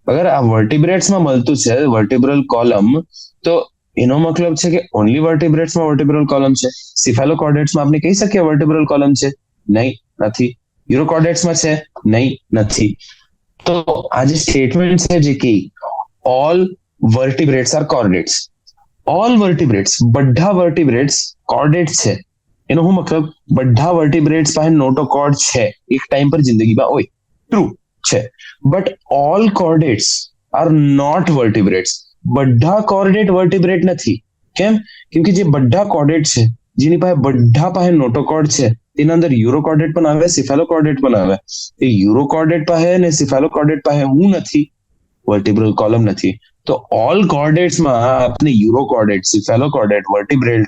અગર આ વર્ટિબ્રેટ્સમાં મળતું છે વર્ટિબ્રલ કોલમ, તો એનો મતલબ છે કે ઓનલી વર્ટિબ્રેટ્સમાં વર્ટિબ્રલ કોલમ છે. સિફેલોકોર્ડેટ્સમાં આપણે કહી શકીએ વર્ટિબ્રલ કોલમ છે? નહીં, નથી. યુરોકોર્ડેટ્સમાં છે? નહીં, નથી. તો આ જે સ્ટેટમેન્ટ છે જે કે ઓલ વર્ટિબ્રેટ્સ આર કોર્ડેટ્સ, ઓલ વર્ટિબ્રેટ્સ, બધા વર્ટિબ્રેટ્સ કોર્ડેટ્સ છે. એનો શું મતલબ? બધા વર્ટિબ્રેટ્સ પાસે નોટોકોર્ડ છે, એક ટાઈમ પર જિંદગીમાં હોય. ટ્રુ છે. But all chordates are not vertebrates. બધા કોર્ડેટ વર્ટિબ્રેટ નથી. કેમ? કેમ કે જે બધા કોર્ડેટ છે, જેની પાસે નોટોકોર્ડ છે, તેના અંદર યુરોકોર્ડેટ પણ આવે, સિફેલોકોર્ડેટ પણ આવે. એ યુરોકોર્ડેટ પાસે ને સિફેલોકોર્ડેટ પાસે હું નથી, વર્ટિબ્રલ કોલમ નથી. તો ઓલ કોર્ડેટ્સમાં આપણે યુરોકોર્ડેટ, સિફેલોકોર્ડેટ, વર્ટિબ્રેટ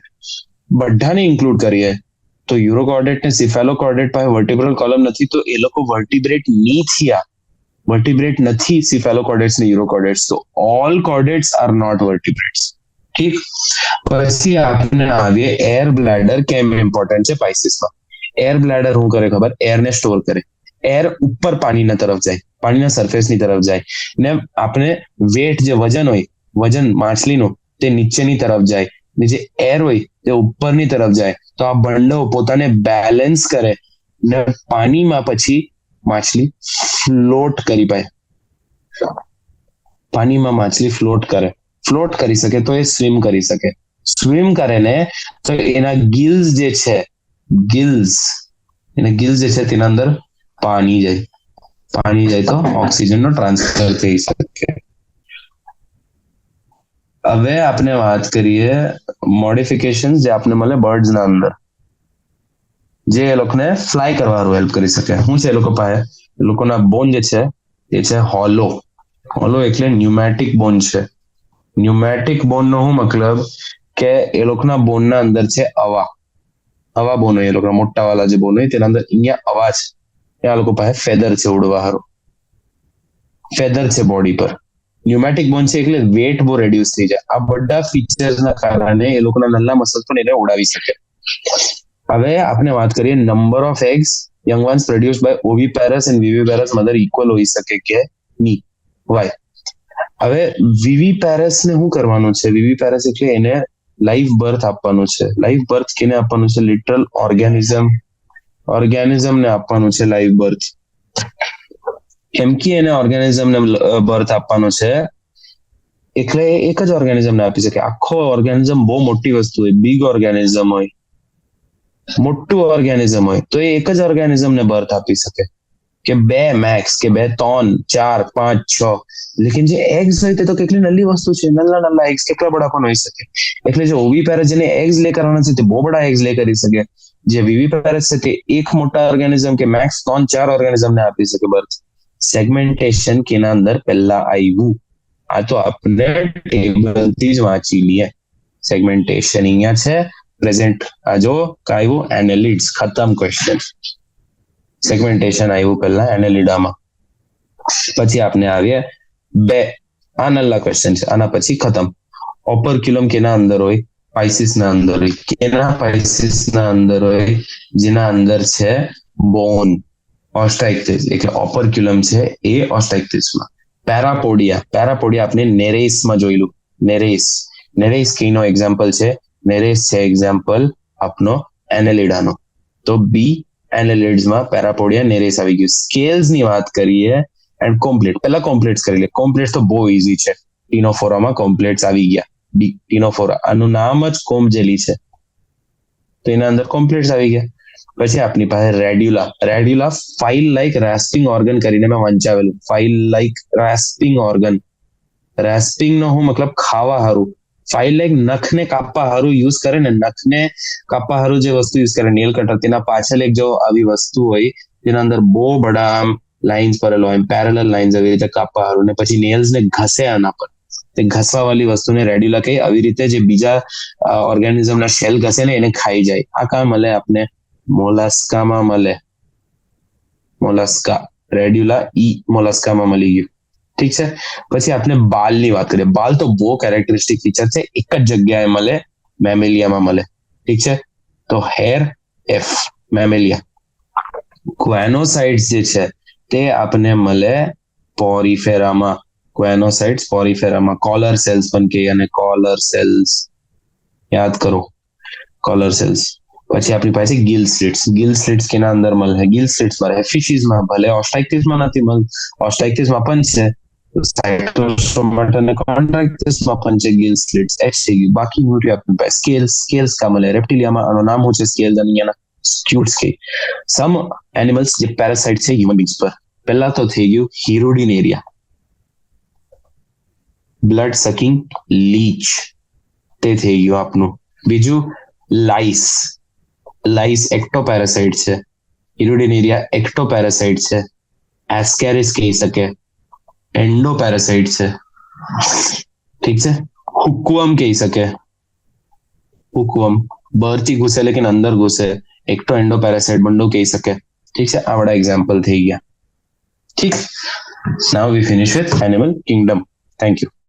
બધાને ઇન્ક્લુડ કરીએ તો યુરોકોર્ડેટ ને સિફેલોકોર્ડેટ પાસે વર્ટિબ્રલ કોલમ નથી, તો એ લોકો વર્ટિબ્રેટ નહીં થયા. વર્ટિબ્રેટ નથી સિફેલોકોર્ડેટ્સ ને યુરોકોર્ડેટ્સ. તો ઓલ કોર્ડેટ્સ આર નોટ વર્ટિબ્રેટ્સ. ઠીક. પછી આપણે આવીએ એર બ્લેડર કેમ ઇમ્પોર્ટન્ટ છે પાઇસિસમાં. એર બ્લેડર શું કરે ખબર? એરને સ્ટોર કરે. એર ઉપર પાણીના તરફ જાય, પાણીના સરફેસની તરફ જાય ને આપણે વેટ જે વજન હોય, વજન માછલીનું, તે નીચેની તરફ જાય ને જે એર હોય તે ઉપરની તરફ જાય. તો આ બંડો પોતાને બેલેન્સ કરે ને પાણીમાં પછી માછલી ફ્લોટ કરી પાય. પાણીમાં માછલી ફ્લોટ કરી શકે તો એ સ્વિમ કરી શકે. સ્વિમ કરે ને તો એના ગિલ્સ જે છે, ગિલ્સ જે છે તેના અંદર પાણી જાય તો ઓક્સિજન નો ટ્રાન્સફર થઈ શકે. હવે આપણે વાત કરીએ મોડિફિકેશન જે આપણે મળે બર્ડ્સ ના અંદર, જે એ લોકોને ફ્લાય કરવાનું હેલ્પ કરી શકે. શું છે એ લોકો પાસે? એ લોકોના બોન જે છે એ છે હોલો. એટલે ન્યુમેટિક બોન છે. ન્યુમેટિક બોન નો શું મતલબ કે એ લોકોના બોન ના અંદર છે હવા બોન હોય, એ લોકોના મોટા વાળા જે બોન હોય તેના અંદર અહીંયા હવા છે. આ લોકો પાસે ફેદર છે, ઉડવા હારું ફેદર છે બોડી પર. ન્યુમેટિક બોન છે એટલે વેટ બહુ રેડ્યુસ થઈ જાય. આ બધા ફીચર્સ ના કારણે એ લોકોના નાના મસલ્સ પણ એને ઉડાવી શકે. હવે આપણે વાત કરીએ number of eggs young ones produced by oviparous and viviparous mother equal હોઈ શકે કે ની? વાય? હવે વિવિપેરસ ને શું કરવાનું છે? વિવિપેરસ એટલે એને લાઈફ બર્થ આપવાનું છે. લાઈફ બર્થ કેને આપવાનું છે? લિટરલ ઓર્ગેનિઝમ ને આપવાનું છે લાઈફ બર્થ. કેમ કે એને ઓર્ગેનિઝમ ને બર્થ આપવાનો છે એટલે એક જ ઓર્ગેનિઝમ ને આપી શકે. આખો ઓર્ગેનિઝમ બહુ મોટી વસ્તુ હોય, બિગ ઓર્ગેનિઝમ હોય, મોટું ઓર્ગેનિઝમ હોય તો એ એક જ ઓર્ગેનિઝમ ને બર્થ આપી શકે કે બે મેક્સ, કે બે, 3, 4, 5, 6. લેકિન જે એગ્સ હોય તે તો કેટલી નલ્લી વસ્તુ છે. નલ્લા એગ્સ કેટલા બડા પણ હોઈ શકે. એટલે જે ઓવિપેરસ જેને એગ્સ લે કરવાના છે તે બહુ બડા એગ્સ લે કરી શકે. જે વિવિપેરસ છે તે એક મોટા ઓર્ગેનિઝમ કે મેક્સ 3, 4 ઓર્ગેનિઝમ ને આપી શકે બર્થ. સેગમેન્ટેશન કેના અંદર પહેલા આવ્યું? આ તો આપણે ટેબલ થી જ વાંચી લઈએ. સેગમેન્ટેશન અહીંયા છે પ્રેઝન્ટ. આ જો કાયું એનેલિડ્સ. ખતમ ક્વેશ્ચન. સેગમેન્ટેશન આવ્યું પહેલા એનેલિડામાં. પછી આપણે આવીએ બે આ નલ્લા ક્વેશ્ચન છે, આના પછી ખતમ. ઓપરક્યુલમ કેના અંદર હોય? પાઇસિસ ના અંદર હોય. કેના પાઇસિસ ના અંદર હોય? જેના અંદર છે બોન. ઓસ્ટાઇક્ટિસ એટલે ઓપરક્યુલમ છે એ ઓસ્ટાઇક્ટિસમાં. પેરાપોડિયા આપણે નેરેસમાં જોયેલું. નેરેસ કીનો એક્ઝામ્પલ છે. નેરેસ છે એક્ઝામ્પલ આપનો એનેલિડાનો. તો બી એનેલિડ્સમાં પેરાપોડિયા નેરેસ આવી ગયું. સ્કેલ્સ ની વાત કરીએ એન્ડ કોમ્પ્લેટ. પહેલા કોમ્પ્લેટ્સ કરી લે. કોમ્પ્લેટ્સ તો બહુ ઈઝી છે. ટીનોફોરામાં કોમ્પ્લેટ્સ આવી ગયા. ટીનોફોરા આનું નામ જ કોમ જેલી છે તો એના અંદર કોમ્પ્લેટ્સ આવી ગયા. પછી આપણી પાસે radula file like rasping organ કરીને મેં વંચાવેલું. File like rasping organ. Rasping નો હું મતલબ ખાવા હારું. ફાઇલ લાઈક નખને કાપવા હારું યુઝ કરે ને, નખને કાપવા હારું જે વસ્તુ યુઝ કરે નેલ કટર, તેના પાછળ એક જો આવી વસ્તુ હોય તેના અંદર બહુ બડા આમ લાઇન્સ પરેલો હોય, પેરેલલ લાઇન્સ આવી રીતે કાપવા હારું, ને પછી નેલ્સ ને ઘસે આના પર. તે ઘસવા વાળી વસ્તુને રેડ્યુલા કહે. આવી રીતે જે બીજા ઓર્ગેનિઝમના શેલ ઘસે ને એને ખાઈ જાય. આ કાં મળે આપને? મોલાસ્કામાં મળે. મોલાસ્કા રેડ્યુલા મોલાસ્કામાં મળી ગયું. ઠીક છે. પછી આપણે બાલની વાત કરીએ. બાલ તો બહુ કેરેક્ટરિસ્ટિક ફીચર છે, એક જ જગ્યાએ મળે, મેમેલિયામાં મળે. ઠીક છે. તો હેર એફ મેમેલિયા. ક્વેનોસાઇટ્સ જે છે તે આપને મળે પોરીફેરામાં. ક્વેનોસાઇટ્સ પોરીફેરામાં. કોલર સેલ્સ પણ કહે, અને કોલર સેલ્સ યાદ કરો, કોલર સેલ્સ. પછી આપણી પાસે ગિલ સ્લિટ્સ કેના અંદર મળે? ગિલ સ્લિટ્સ મળે ફિશીસમાં. ભલે ઓસ્ટાઇક્ટિસમાં નથી મળે, ઓસ્ટાઇક્ટિસમાં પણ છે. સાયક્લોસ્ટોમાટા અને કોન્ટ્રાક્ટિસમાં પણ છે ગિલ સ્લિટ્સ. એચ થઈ ગયું. બાકી મોટી આપણી પાસે સ્કેલ્સ કા મળે? રેપ્ટિલિયામાં આનું નામ શું છે? સ્કેલ્સ. અને અહીંયાના સ્ક્યુટ્સ કે. સમ એનિમલ્સ જે પેરાસાઇટ છે હ્યુમન બીંગ્સ પર. પહેલા તો થઈ ગયું હિરોડિનેરિયા, બ્લડ સકિંગ લીચ, તે થઈ ગયું આપનું. બીજું લાઈસ એક્ટોપેરાસાઇટ છે. હિરોડિનેરિયા એક્ટોપેરાસાઇટ છે. એસ્કેરિસ કહી શકે, એન્ડોપેરાસાઇટ છે. ઠીક છે. હુકવમ કહી શકે. હુકવમ બહારથી ઘૂસે લેકિન અંદર ઘૂસે. એક્ટો એન્ડોપેરાસાઇટ બંડો કહી શકે. ઠીક છે. આ બડા એક્ઝામ્પલ થઈ ગયા. ઠીક. Now we finish with animal kingdom. Thank you.